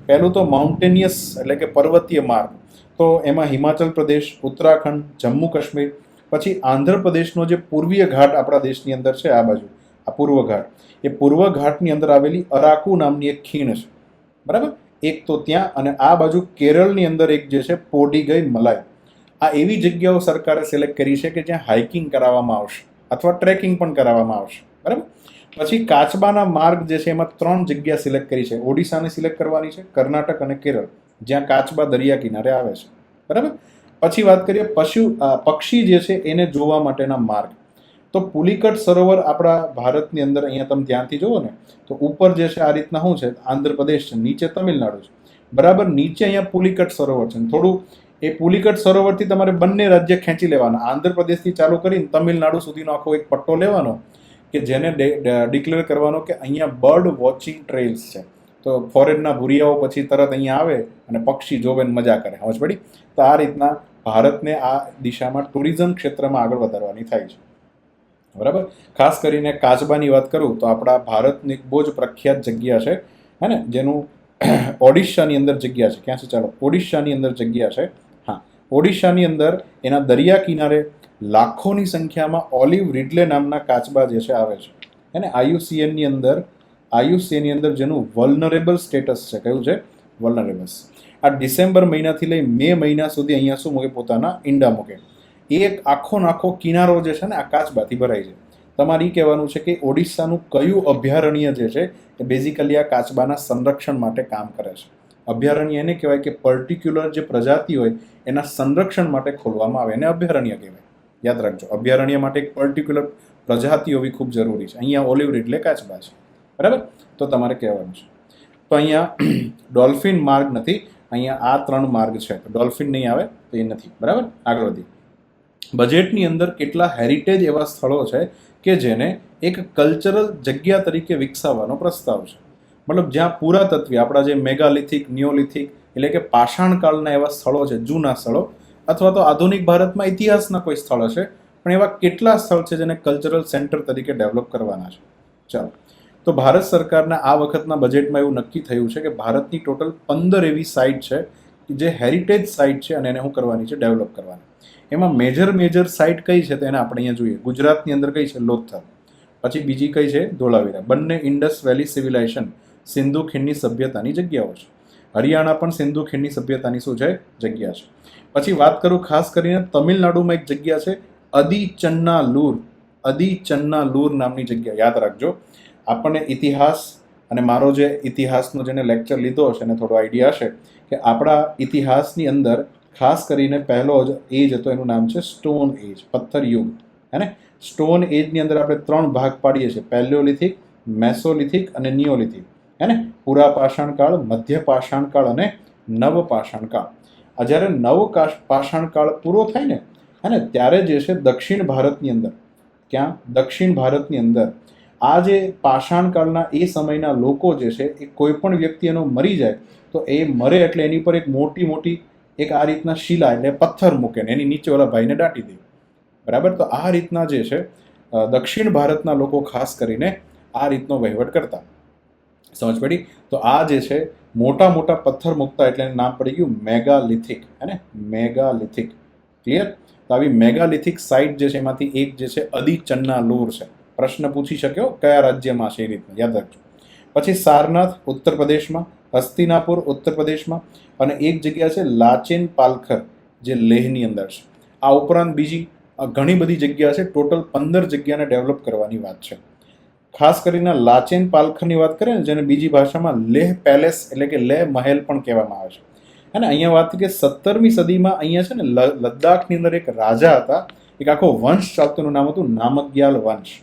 પહેલું તો માઉન્ટેનિયસ એટલે કે પર્વતીય માર્ગ. તો એમાં હિમાચલ પ્રદેશ, ઉત્તરાખંડ, જમ્મુ કાશ્મીર, પછી આંધ્રપ્રદેશનો જે પૂર્વીય ઘાટ આપણા દેશની અંદર છે, આ બાજુ આ પૂર્વ ઘાટ, એ પૂર્વ ઘાટની અંદર આવેલી અરાકુ નામની એક ખીણ છે, બરાબર? એક તો ત્યાં, અને આ બાજુ કેરળની અંદર એક જે છે પોડીગઈ મલાઈ. આ એવી જગ્યાઓ સરકારે સિલેક્ટ કરી છે કે જ્યાં હાઇકિંગ કરાવવામાં આવશે અથવા ટ્રેકિંગ પણ કરાવવામાં આવશે, બરાબર? પછી કાચબાના માર્ગ જે છે એમાં 3 જગ્યા સિલેક્ટ કરી છે. ઓડિશાને સિલેક્ટ કરવાની છે, કર્ણાટક અને કેરળ, જ્યાં કાચબા દરિયા કિનારે આવે છે, બરાબર? પછી વાત કરીએ પક્ષી જે છે એને જોવા માટેના માર્ગ. તો પુલિકટ સરોવર આપણા ભારતની અંદર, અહીંયા તમે ધ્યાનથી જુઓ ને તો ઉપર જે છે આ રીતના શું છે, આંધ્રપ્રદેશ છે, નીચે તમિલનાડુ છે, બરાબર? નીચે અહીંયા પુલિકટ સરોવર છે. થોડું એ પુલિકટ સરોવરથી તમારે બંને રાજ્ય ખેંચી લેવાના. આંધ્રપ્રદેશથી ચાલુ કરીને તમિલનાડુ સુધીનો આખો એક પટ્ટો લેવાનો કે જેને ડિક્લેર કરવાનો કે અહીંયા બર્ડ વોચિંગ ટ્રેલ્સ છે. તો ફોરેનના ભૂરિયાઓ પછી તરત અહીંયા આવે અને પક્ષી જોવે ને મજા કરે. સમજ પડી? તો આ રીતના ભારતને આ દિશામાં ટુરિઝમ ક્ષેત્રમાં આગળ વધારવાની થાય છે, બરાબર? ખાસ કરીને કાચબાની વાત કરું તો આપણા ભારતની એક બહુ જ પ્રખ્યાત જગ્યા છે, હે ને, જેનું ઓડિશાની અંદર જગ્યા છે. ક્યાં છે? ચાલો, ઓડિશાની અંદર જગ્યા છે. હા, ઓડિશાની અંદર એના દરિયા કિનારે લાખોની સંખ્યામાં ઓલિવ રિડલે નામના કાચબા જે છે આવે છે, હે ને. આયુસીએનની અંદર જેનું વલ્નરેબલ સ્ટેટસ છે. કયું છે? વલ્નરેબલ્સ. આ ડિસેમ્બર મહિનાથી લઈ મે મહિના સુધી અહીંયા શું મૂકે? પોતાના ઈંડા મૂકે. એક આખો કિનારો જે છે ને આ કાચબાથી ભરાય છે. તમારે એ કહેવાનું છે કે ઓડિશાનું કયું અભયારણ્ય જે છે એ બેઝિકલી આ કાચબાના સંરક્ષણ માટે કામ કરે છે. અભયારણ્ય એને કહેવાય કે પર્ટિક્યુલર જે પ્રજાતિ હોય એના સંરક્ષણ માટે ખોલવામાં આવે, એને અભયારણ્ય કહેવાય. યાદ રાખજો, અભયારણ્ય માટે એક પર્ટિક્યુલર પ્રજાતિ હોવી ખૂબ જરૂરી છે. અહીંયા ઓલિવ રિડલે કાચબા છે, બરાબર? તો તમારે કહેવાનું છે. તો અહીંયા ડોલ્ફિન માર્ગ નથી, અહીંયા આ 3 માર્ગ છે. તો ડોલ્ફિન નહીં આવે તો એ નથી, બરાબર? આગળ વધી. બજેટની અંદર કેટલા હેરિટેજ એવા સ્થળો છે કે જેને એક કલ્ચરલ જગ્યા તરીકે વિકસાવવાનો પ્રસ્તાવ છે. મતલબ જ્યાં પુરાતત્વીય આપણા જે મેગાલિથિક, નિયોલિથિક એટલે કે પાષાણકાળના એવા સ્થળો છે, જૂના સ્થળો, અથવા તો આધુનિક ભારતમાં ઇતિહાસના કોઈ સ્થળ હશે, પણ એવા કેટલા સ્થળ છે જેને કલ્ચરલ સેન્ટર તરીકે ડેવલપ કરવાના છે. ચાલો, તો ભારત સરકારના આ વખતના બજેટમાં એવું નક્કી થયું છે કે ભારતની ટોટલ 15 એવી સાઇટ છે જે હેરિટેજ સાઇટ છે અને એને શું કરવાની છે? ડેવલપ કરવાની. એમાં મેજર સાઇટ કઈ છે તો એને આપણે અહીંયા જોઈએ. ગુજરાતની અંદર કઈ છે? લોથલ. પછી બીજી કઈ છે? ધોળાવીરા. બંને ઇન્ડસ વેલી સિવિલાઇઝેશન, સિંધુ ખીણની સભ્યતાની જગ્યાઓ છે. હરિયાણા પણ સિંધુ ખીણની સભ્યતાની શું છે? જગ્યા છે. પછી વાત કરું ખાસ કરીને તમિલનાડુમાં એક જગ્યા છે અદિચન્નાલુર નામની જગ્યા. યાદ રાખજો, આપણને ઇતિહાસ અને મારો જે ઇતિહાસનો જેને લેક્ચર લીધો હશે એને થોડો આઈડિયા હશે કે આપણા ઇતિહાસની અંદર ખાસ કરીને પહેલો જ એજ હતો, એનું નામ છે સ્ટોન એજ, પથ્થર યુગ, હે ને. સ્ટોન એજની અંદર આપણે 3 ભાગ પાડીએ છીએ: પેલિયોલિથિક, મેસોલિથિક અને નિયોલિથિક, હે ને. પૂરા પાષાણકાળ, મધ્ય પાષાણકાળ અને નવ પાષાણકાળ. આ જ્યારે નવ પાષાણકાળ પૂરો થાય ને, હે ને, ત્યારે જે છે દક્ષિણ ભારતની અંદર, ક્યાં? દક્ષિણ ભારતની અંદર આ જે પાષાણકાળના એ સમયના લોકો જે છે એ કોઈ પણ વ્યક્તિ એનો મરી જાય તો એ મરે એટલે એની પર એક મોટી એક આ રીતના શિલા એટલે પથ્થર મૂકે ને એની નીચે ઓલા ભાઈને દાટી દે, બરાબર? તો આ રીતના જે છે દક્ષિણ ભારતના લોકો ખાસ કરીને આ રીતનો વહીવટ કરતા. સમજ પડી? તો આ જે છે મોટા પથ્થર મૂકતા એટલે એનું નામ પડી ગયું મેગાલિથિક, હે ને. મેગાલિથિક. ક્લિયર? તો આવી મેગાલિથિક સાઇટ જે છે એમાંથી એક જે છે અદિચન્નાલુર છે. પ્રશ્ન પૂછી શક્યો કયા રાજ્યમાં છે, એ રીતના યાદ રાખજો. પછી સારનાથ ઉત્તર પ્રદેશમાં, હસ્તિનાપુર ઉત્તર પ્રદેશમાં, અને એક જગ્યા છે લાચેન પાલખર જે લેહની અંદર છે. આ ઉપરાંત બીજી ઘણી બધી જગ્યા છે. ટોટલ 15 જગ્યાને ડેવલપ કરવાની વાત છે. ખાસ કરીને લાચેન પાલખરની વાત કરીએ ને, જેને બીજી ભાષામાં લેહ પેલેસ એટલે કે લેહ મહેલ પણ કહેવામાં આવે છે. અને અહીંયા વાત કે 17મી સદીમાં અહીંયા છે ને લદ્દાખની અંદર એક રાજા હતા, એક આખો વંશ ચાલતો, એનું નામ હતું નામગ્યાલ વંશ,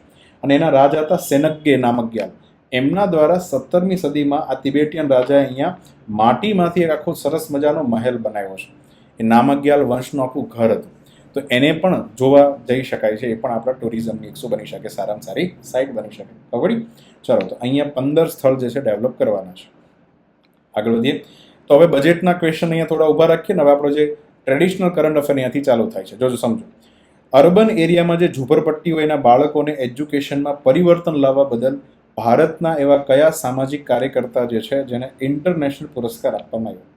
અને એના રાજા હતા સેનગ્ગે નામગ્યાલ. એમના દ્વારા 17મી સદીમાં આ તિબેટિયન રાજાએ અહીંયા માટીમાંથી એક આખો સરસ મજાનો મહેલ બનાવ્યો છે. એ નામગ્યાલ વંશનું આખું ઘર હતું. તો એને પણ જોવા જઈ શકાય છે. એ પણ આપણા ટુરિઝમની એક શું બની શકે, સારામાં સારી સાઇટ બની શકે. ખબર? ચલો, તો અહીંયા 15 સ્થળ જે છે ડેવલપ કરવાના છે. આગળ વધીએ તો હવે બજેટના ક્વેશ્ચન અહીંયા થોડા ઊભા રાખીએ ને. હવે આપણો જે ટ્રેડિશનલ કરંટ અફેર અહીંયાથી ચાલુ થાય છે. જોજો, સમજો. અર્બન એરિયામાં જે ઝૂંપડપટ્ટીઓ એના બાળકોને એજ્યુકેશનમાં પરિવર્તન લાવવા બદલ ભારતના એવા કયા સામાજિક કાર્યકર્તા જે છે જેને ઇન્ટરનેશનલ પુરસ્કાર આપવામાં આવ્યો?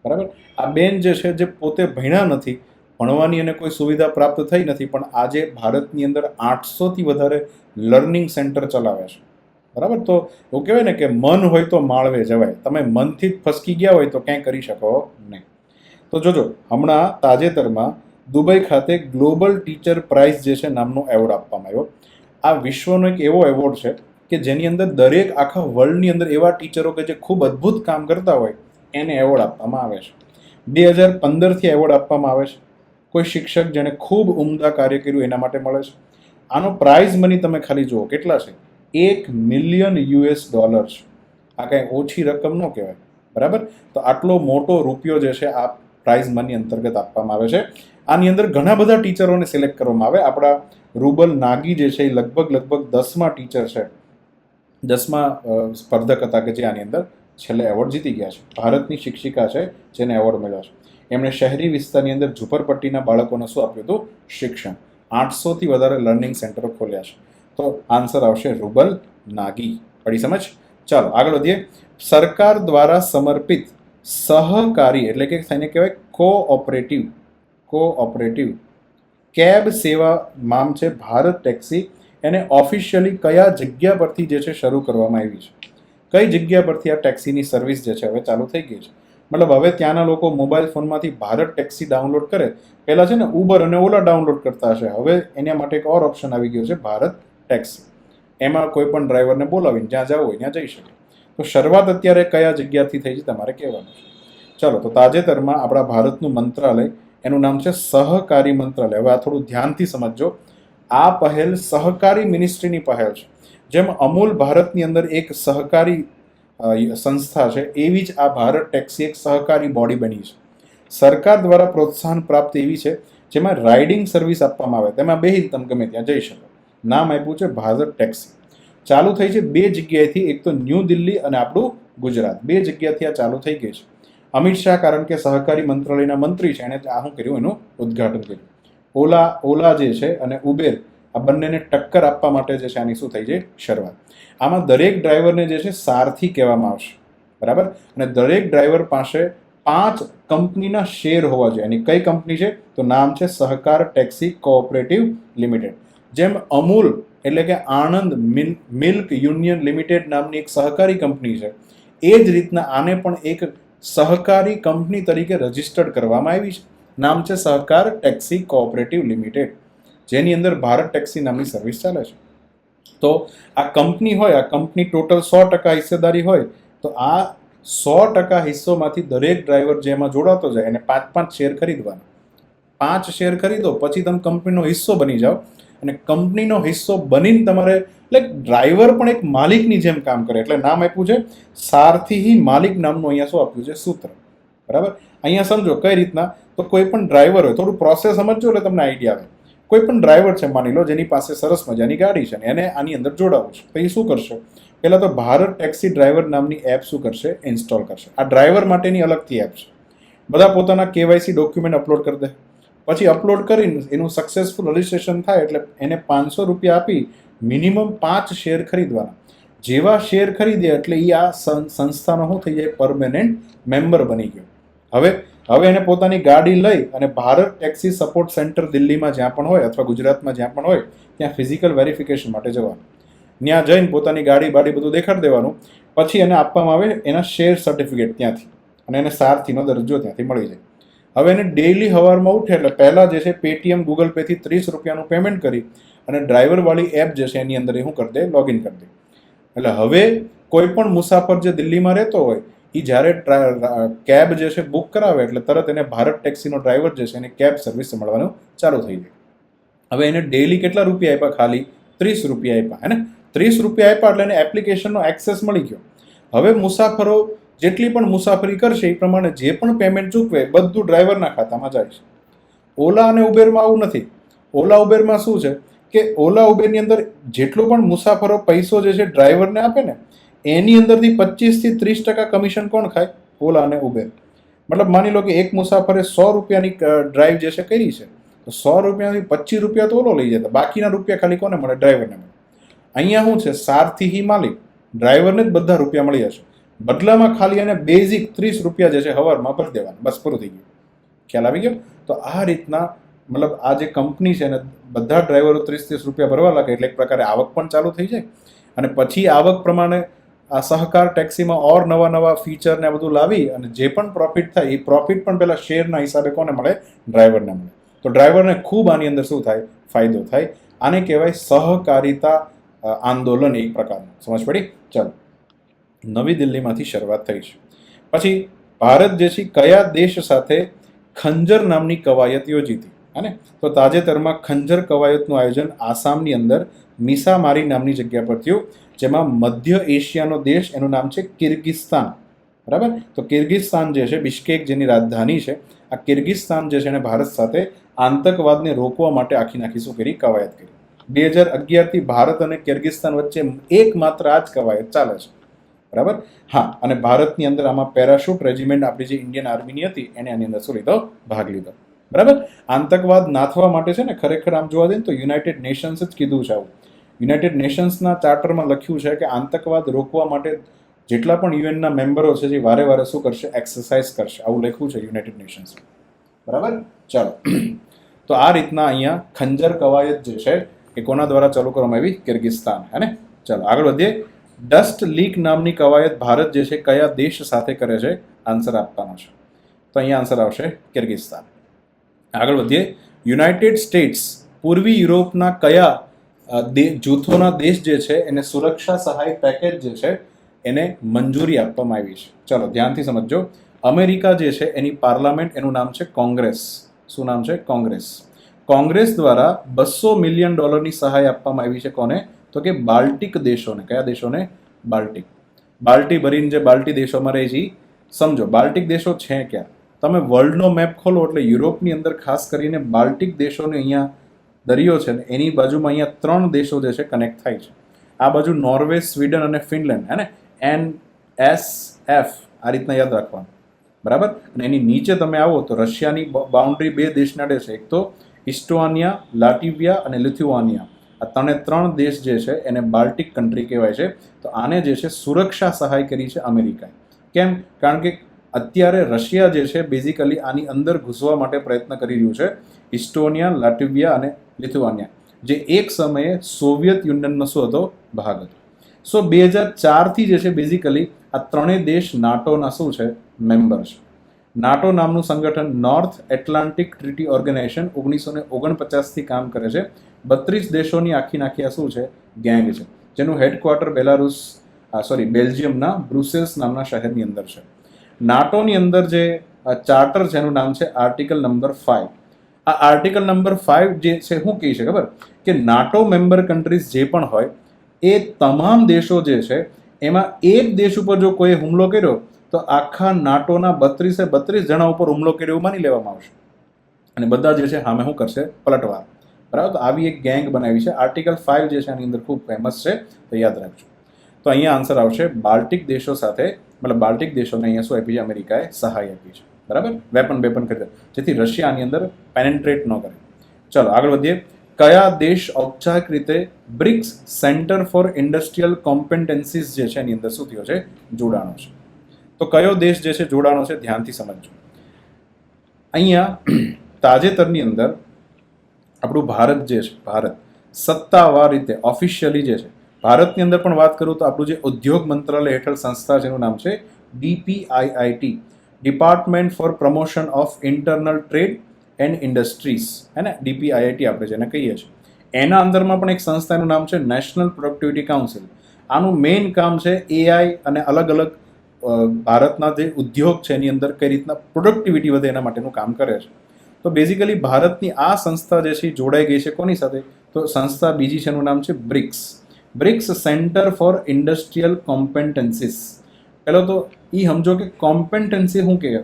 બરાબર. આ બેન જે છે, જે પોતે ભણ્યા નથી, ભણવાની અને કોઈ સુવિધા પ્રાપ્ત થઈ નથી, પણ આજે ભારતની અંદર 800થી વધારે લર્નિંગ સેન્ટર ચલાવે છે. બરાબર. તો એવું કહેવાય ને કે મન હોય તો માળવે જવાય. તમે મનથી જ ફસકી ગયા હોય તો ક્યાંય કરી શકો નહીં. તો જોજો, હમણાં તાજેતરમાં દુબઈ ખાતે ગ્લોબલ ટીચર પ્રાઇઝ જે છે નામનો એવોર્ડ આપવામાં આવ્યો. આ વિશ્વનો એક એવો એવોર્ડ છે કે જેની અંદર દરેક આખા વર્લ્ડની અંદર એવા ટીચરો કે જે ખૂબ અદ્ભુત કામ કરતા હોય એને એવોર્ડ આપવામાં આવે છે. 2015થી એવોર્ડ આપવામાં આવે છે. કોઈ શિક્ષક જેણે ખૂબ ઉમદા કાર્ય કર્યું એના માટે મળે છે. આનો પ્રાઇઝ મની તમે ખાલી જુઓ કેટલા છે, $1 મિલિયન છે. આ કાંઈ ઓછી રકમ ન કહેવાય. બરાબર. તો આટલો મોટો રૂપિયો જે છે આ પ્રાઇઝ મની અંતર્ગત આપવામાં આવે છે. આની અંદર ઘણા બધા ટીચરોને સિલેક્ટ કરવામાં આવે. આપણા રૂબલ નાગી જે છે એ લગભગ 10મા ટીચર છે, 10મા સ્પર્ધક હતા કે જે આની અંદર છેલ્લે એવોર્ડ જીતી ગયા છે. ભારતની શિક્ષિકા છે જેને એવોર્ડ મળ્યો છે. એમણે શહેરી વિસ્તારની અંદર ઝૂંપડપટ્ટીના બાળકોને શું આપ્યું હતું? શિક્ષણ. 800થી વધારે લર્નિંગ સેન્ટરો ખોલ્યા છે. તો આન્સર આવશે રૂબલ નાગી. પડી સમજ? ચાલો આગળ વધીએ. સરકાર દ્વારા સમર્પિત સહકારી એટલે કે તેને કહેવાય કોઓપરેટિવ કેબ સેવા નામ છે ભારત ટેક્સી. એને ઓફિશિયલી કયા જગ્યા પરથી જે છે શરૂ કરવામાં આવી છે? કઈ જગ્યા પરથી આ ટેક્સીની સર્વિસ જે છે હવે ચાલુ થઈ ગઈ છે? મતલબ હવે ત્યાંના લોકો મોબાઈલ ફોનમાંથી ભારત ટેક્સી ડાઉનલોડ કરે. પહેલાં છે ને ઉબર અને ઓલા ડાઉનલોડ કરતા હશે. હવે એના માટે એક ઓર ઓપ્શન આવી ગયો છે, ભારત ટેક્સી. એમાં કોઈ પણ ડ્રાઈવરને બોલાવીને જ્યાં જવું હોય ત્યાં જઈ શકે. તો શરૂઆત અત્યારે કયા જગ્યાથી થઈ છે તમારે કહેવાનું છે. ચાલો, તો તાજેતરમાં આપણા ભારતનું મંત્રાલય, એનું નામ છે સહકારી મંત્રાલય. હવે આ થોડું ધ્યાનથી સમજજો. આ પહેલ સહકારી મિનિસ્ટ્રીની પહેલ છે. જેમ અમૂલ ભારતની અંદર એક સહકારી સંસ્થા છે, એવી જ આ ભારત ટેક્સી એક સહકારી બોડી બની છે. સરકાર દ્વારા પ્રોત્સાહન પ્રાપ્ત એવી છે જેમાં રાઇડિંગ સર્વિસ આપવામાં આવે. તેમાં બેહી તમે ગમે ત્યાં જઈ શકો. નામ આપ્યું છે ભારત ટેક્સી. ચાલુ થઈ છે 2 જગ્યાએથી, એક તો ન્યૂ દિલ્હી અને આપણું ગુજરાત. 2 જગ્યાથી આ ચાલુ થઈ ગઈ છે. અમિત શાહ, કારણ કે સહકારી મંત્રાલયના મંત્રી છે, એણે આ શું કર્યું? એનું ઉદ્ઘાટન કર્યું. ઓલા જે છે અને ઉબેર, આ બંનેને ટક્કર આપવા માટે જે છે આની શું થઈ છે? શરૂઆત. આમાં દરેક ડ્રાઈવરને જે છે સારથી કહેવામાં આવશે. બરાબર. અને દરેક ડ્રાઈવર પાસે 5 કંપનીના શેર હોવા જોઈએ. એની કઈ કંપની છે? તો નામ છે સહકાર ટેક્સી કોઓપરેટિવ લિમિટેડ. જેમ અમૂલ એટલે કે આણંદ મિલ્ક યુનિયન લિમિટેડ નામની એક સહકારી કંપની છે, એ જ રીતના આને પણ એક સહકારી કંપની તરીકે રજીસ્ટર્ડ કરવામાં આવી છે. નામ છે સહકાર ટેક્સી કોઓપરેટિવ લિમિટેડ, જેની અંદર ભારત ટેક્સી નામની સર્વિસ ચાલે છે. તો આ કંપની હોય, આ કંપની ટોટલ 100% હિસ્સેદારી હોય, તો આ 100% હિસ્સોમાંથી દરેક ડ્રાઈવર જેમાં જોડાતો જાય એને 5 શેર ખરીદવાના. 5 શેર ખરીદો પછી તમે કંપનીનો હિસ્સો બની જાઓ. અને કંપનીનો હિસ્સો બનીને તમારે એટલે ડ્રાઈવર પણ એક માલિકની જેમ કામ કરે. એટલે નામ આપ્યું છે સારથી માલિક નામનું અહીંયા શું આપ્યું છે? સૂત્ર. બરાબર. અહીંયા સમજો કઈ રીતના, તો કોઈ પણ ડ્રાઈવર હોય, થોડું પ્રોસેસ સમજો એટલે તમને આઈડિયા આવે. કોઈ પણ ડ્રાઈવર છે માની લો, જેની પાસે સરસ મજાની ગાડી છે ને એને આની અંદર જોડાવવું છે, તો એ શું કરશે? પહેલાં તો ભારત ટેક્સી ડ્રાઈવર નામની એપ શું કરશે? ઇન્સ્ટોલ કરશે. આ ડ્રાઈવર માટેની અલગથી એપ છે. બધા પોતાના KYC ડોક્યુમેન્ટ અપલોડ કરી દે. પછી અપલોડ કરીને એનું સક્સેસફુલ રજિસ્ટ્રેશન થાય એટલે એને ₹500 આપી મિનિમમ 5 શેર ખરીદવાના. જેવા શેર ખરીદે એટલે એ આ સંસ્થાનો શું થઈ જાય? પરમેનન્ટ મેમ્બર બની ગયો. હવે એને પોતાની ગાડી લઈ અને ભારત ટેક્સી સપોર્ટ સેન્ટર દિલ્હીમાં જ્યાં પણ હોય અથવા ગુજરાતમાં જ્યાં પણ હોય ત્યાં ફિઝિકલ વેરિફિકેશન માટે જવાનું. ત્યાં જઈને પોતાની ગાડી બધું દેખાડી દેવાનું. પછી એને આપવામાં આવે એના શેર સર્ટિફિકેટ ત્યાંથી, અને એને સારથીનો દરજ્જો ત્યાંથી મળી જાય. હવે એને ડેઇલી સવારમાં ઉઠે એટલે પહેલાં જે છે પેટીએમ ગૂગલ પેથી ₹30 પેમેન્ટ કરી અને ડ્રાઈવરવાળી એપ જે છે એની અંદર એ શું કરી દે? લોગિન કરી દે. એટલે હવે કોઈ પણ મુસાફર જે દિલ્હીમાં રહેતો હોય એ જ્યારે કેબ જે છે બુક કરાવે એટલે તરત એને ભારત ટેક્સીનો ડ્રાઈવર જે છે એને કેબ સર્વિસ મળવાનું ચાલુ થઈ જાય. હવે એને ડેલી કેટલા રૂપિયા આપ્યા? ખાલી 30 રૂપિયા આપ્યા, હે ને? 30 રૂપિયા આપ્યા એટલે એને એપ્લિકેશનનો એક્સેસ મળી ગયો. હવે મુસાફરો જેટલી પણ મુસાફરી કરશે એ પ્રમાણે જે પણ પેમેન્ટ ચૂકવે બધું ડ્રાઈવરના ખાતામાં જાય છે. ઓલા અને ઉબેરમાં આવું નથી. ઓલા ઉબેરમાં શું છે કે ઓલા ઉબેરની અંદર જેટલો પણ મુસાફરો પૈસો જે છે ડ્રાઈવરને આપે ને એની અંદરથી 25 થી 30% કમિશન કોણ ખાય? ઓલા અને ઉબેર. મતલબ માની લો કે એક મુસાફરે 100 રૂપિયાની ડ્રાઈવ જે છે કરી છે, તો 100 રૂપિયાથી 25 રૂપિયા તો ઓલો લઈ જાય, બાકીના રૂપિયા ખાલી કોને મળે? ડ્રાઈવરને મળે. અહીંયા શું છે, સારથી માલિક ડ્રાઈવરને જ બધા રૂપિયા મળી જશે. બદલામાં ખાલી એને બેઝિક 30 રૂપિયા જે છે હવારમાં ભરી દેવાના, બસ પૂરું થઈ ગયું. ખ્યાલ આવી ગયો? તો આ રીતના મતલબ આ જે કંપની છે ને બધા ડ્રાઈવરો 30 રૂપિયા ભરવા લાગે એટલે એક પ્રકારે આવક પણ ચાલુ થઈ જાય. અને પછી આવક પ્રમાણે આ સહકાર ટેક્સીમાં ઓર નવા નવા ફીચર ને બધું લાવી અને જે પણ પ્રોફિટ થાય એ પ્રોફિટ પણ પેલા શેરના હિસાબે કોને મળે? ડ્રાઈવરને મળે. તો ડ્રાઈવરને ખૂબ આની અંદર શું થાય? ફાયદો થાય. આને કહેવાય સહકારિતા આંદોલન એક પ્રકારનું. સમજ પડી? ચાલો, નવી દિલ્હીમાંથી શરૂઆત થઈ છે. પછી ભારત જે છે કયા દેશ સાથે ખંજર નામની કવાયત યોજી હતી? અને તો તાજેતરમાં ખંજર કવાયતનું આયોજન આસામની અંદર મીસામારી નામની જગ્યા પર થયું, જેમાં મધ્ય એશિયાનો દેશ એનું નામ છે કિર્ગિસ્તાન. બરાબર? તો કિર્ગિસ્તાન જે છે બિશ્કેક જેની રાજધાની છે, આ કિર્ગિસ્તાન જે છે એને ભારત સાથે આતંકવાદને રોકવા માટે આખી શું કરી? કવાયત કરી. 2011થી ભારત અને કિર્ગિસ્તાન વચ્ચે એકમાત્ર આ જ કવાયત ચાલે છે. બરાબર? હા, અને ભારતની અંદર આમાં પેરાશૂટ રેજિમેન્ટ આપણી જે ઇન્ડિયન આર્મીની હતી એને આની અંદર શું લીધો? ભાગ લીધો. બરાબર? આતંકવાદ નાથવા માટે છે ને ખરેખર આમ જોવા જઈએ તો યુનાઇટેડ નેશન્સ જ કીધું છે આવું. યુનાઇટેડ નેશન્સના ચાર્ટરમાં લખ્યું છે કે આતંકવાદ રોકવા માટે જેટલા પણ યુએનના મેમ્બરો છે જે વારે વારે શું કરશે? એક્સરસાઇઝ કરશે. આવું લખ્યું છે યુનાઇટેડ નેશન્સ. બરાબર? ચાલો, તો આ રીતના અહીંયા ખંજર કવાયત જે છે એ કોના દ્વારા ચાલુ કરવામાં આવી? કિર્ગિસ્તાન. હે ને? ચાલો આગળ વધીએ. ડસ્ટ લીક નામની કવાયત ભારત જે છે કયા દેશ સાથે કરે છે? આન્સર આપવાનો છે. તો અહીંયા આન્સર આવશે કિર્ગિસ્તાન. આગળ વધીએ. યુનાઇટેડ સ્ટેટ્સ પૂર્વી યુરોપના કયા જૂથોના દેશ જે છે એને સુરક્ષા સહાય પેકેજ જે છે એને મંજૂરી આપવામાં આવી છે? ચલો ધ્યાનથી સમજો. અમેરિકા જે છે એની પાર્લામેન્ટ એનું નામ છે કોંગ્રેસ. શું નામ છે? કોંગ્રેસ. કોંગ્રેસ દ્વારા $200 મિલિયન સહાય આપવામાં આવી છે કોને? તો કે બાલ્ટિક દેશોને. કયા દેશોને? બાલ્ટિક. બાલ્ટી ભરીને જે બાલ્ટી દેશોમાં રહે છે સમજો. બાલ્ટિક દેશો છે ક્યાં? તમે વર્લ્ડનો મેપ ખોલો એટલે યુરોપની અંદર ખાસ કરીને બાલ્ટિક દેશોને અહીંયા દરિયો છે ને એની બાજુમાં અહીંયા 3 દેશો જે છે કનેક્ટ થાય છે. આ બાજુ નોર્વે, સ્વીડન અને ફિનલેન્ડ. હે ને? NSF આ રીતના યાદ રાખવાનું. બરાબર? અને એની નીચે તમે આવો તો રશિયાની બાઉન્ડ્રી 2 દેશના છે, એક તો ઇસ્ટોનિયા, લાટવિયા અને લિથુઆનિયા. આ 3 દેશ જે છે એને બાલ્ટિક કન્ટ્રી કહેવાય છે. તો આને જે છે સુરક્ષા સહાય કરી છે અમેરિકાએ. કેમ? કારણ કે અત્યારે રશિયા જે છે બેઝિકલી આની અંદર ઘૂસવા માટે પ્રયત્ન કરી રહ્યું છે. ઇસ્ટોનિયા, લાટવિયા અને લિથુઆનિયા જે એક સમયે સોવિયત યુનિયનનો શું હતો? ભાગ હતો. સો 2004થી જે છે બેઝિકલી આ 3 દેશ નાટોના શું છે? મેમ્બર છે. નાટો નામનું સંગઠન નોર્થ એટલાન્ટિક ટ્રીટી ઓર્ગેનાઇઝેશન 1949થી કામ કરે છે. 32 દેશોની આખી આ શું છે? ગેંગ છે, જેનું હેડક્વાર્ટર બેલ્જિયમના બ્રુસેલ્સ નામના શહેરની અંદર છે. નાટોની અંદર જે ચાર્ટર છે એનું નામ છે આર્ટિકલ નંબર 5. આ આર્ટિકલ નંબર 5 જે છે શું કહે છે ખબર? કે નાટો મેમ્બર કન્ટ્રીઝ જે પણ હોય એ તમામ દેશો જે છે એમાં એક દેશ ઉપર જો કોઈ હુમલો કર્યો તો આખા નાટોના 32 જણા ઉપર હુમલો કર્યો એવું માની લેવામાં આવશે અને બધા જે છે સામે શું કરશે? પલટવાર. બરાબર? તો આવી એક ગેંગ બનાવી છે. આર્ટિકલ 5 જે છે આની અંદર ખૂબ ફેમસ છે, તો યાદ રાખજો. તો અહીંયા આન્સર આવશે બાલ્ટિક દેશો સાથે, મતલબ બાલ્ટિક દેશોને અહીંયા શું આપી છે? અમેરિકાએ સહાય આપી છે. બરાબર? વેપન ખરીદે જેથી રશિયા આની અંદર પેનેટ્રેટ ન કરે. ચલો આગળ વધીએ. કયા દેશ ઔપચારિક રીતે બ્રિક્સ સેન્ટર ફોર ઇન્ડસ્ટ્રીયલ કોમ્પિટન્સીસ જે છે એની અંદર શું થયો છે? જોડાણો છે. તો કયો દેશ જે છે જોડાણો છે? ધ્યાનથી સમજજો. અહીંયા તાજેતરની અંદર આપણું ભારત જે છે, ભારત સત્તાવાર રીતે ઓફિશિયલી જે છે ભારતની અંદર પણ વાત કરું તો આપણું જે ઉદ્યોગ મંત્રાલય હેઠળ સંસ્થા છે એનું નામ છે DPIIT, department four promotion of internal trade and industries. હે ને? DPIIT આપણે જેને કહીએ છીએ. એના અંદરમાં પણ એક સંસ્થાનું નામ છે નેશનલ પ્રોડક્ટિવિટી કાઉન્સિલ. આનું મેઇન કામ છે એઆઈ અને અલગ અલગ ભારતના જે ઉદ્યોગ છે એની અંદર કઈ રીતના પ્રોડક્ટિવિટી વધે એના માટેનું કામ કરે છે. તો બેઝિકલી ભારતની આ સંસ્થા જે છે એ જોડાઈ ગઈ છે કોની સાથે? તો સંસ્થા બીજી છે, એનું નામ છે બ્રિક્સ સેન્ટર ફોર ઇન્ડસ્ટ્રીયલ કોમ્પેટન્સીસ. પહેલો તો એ સમજો કે કોમ્પેટન્સી શું કહેવાય?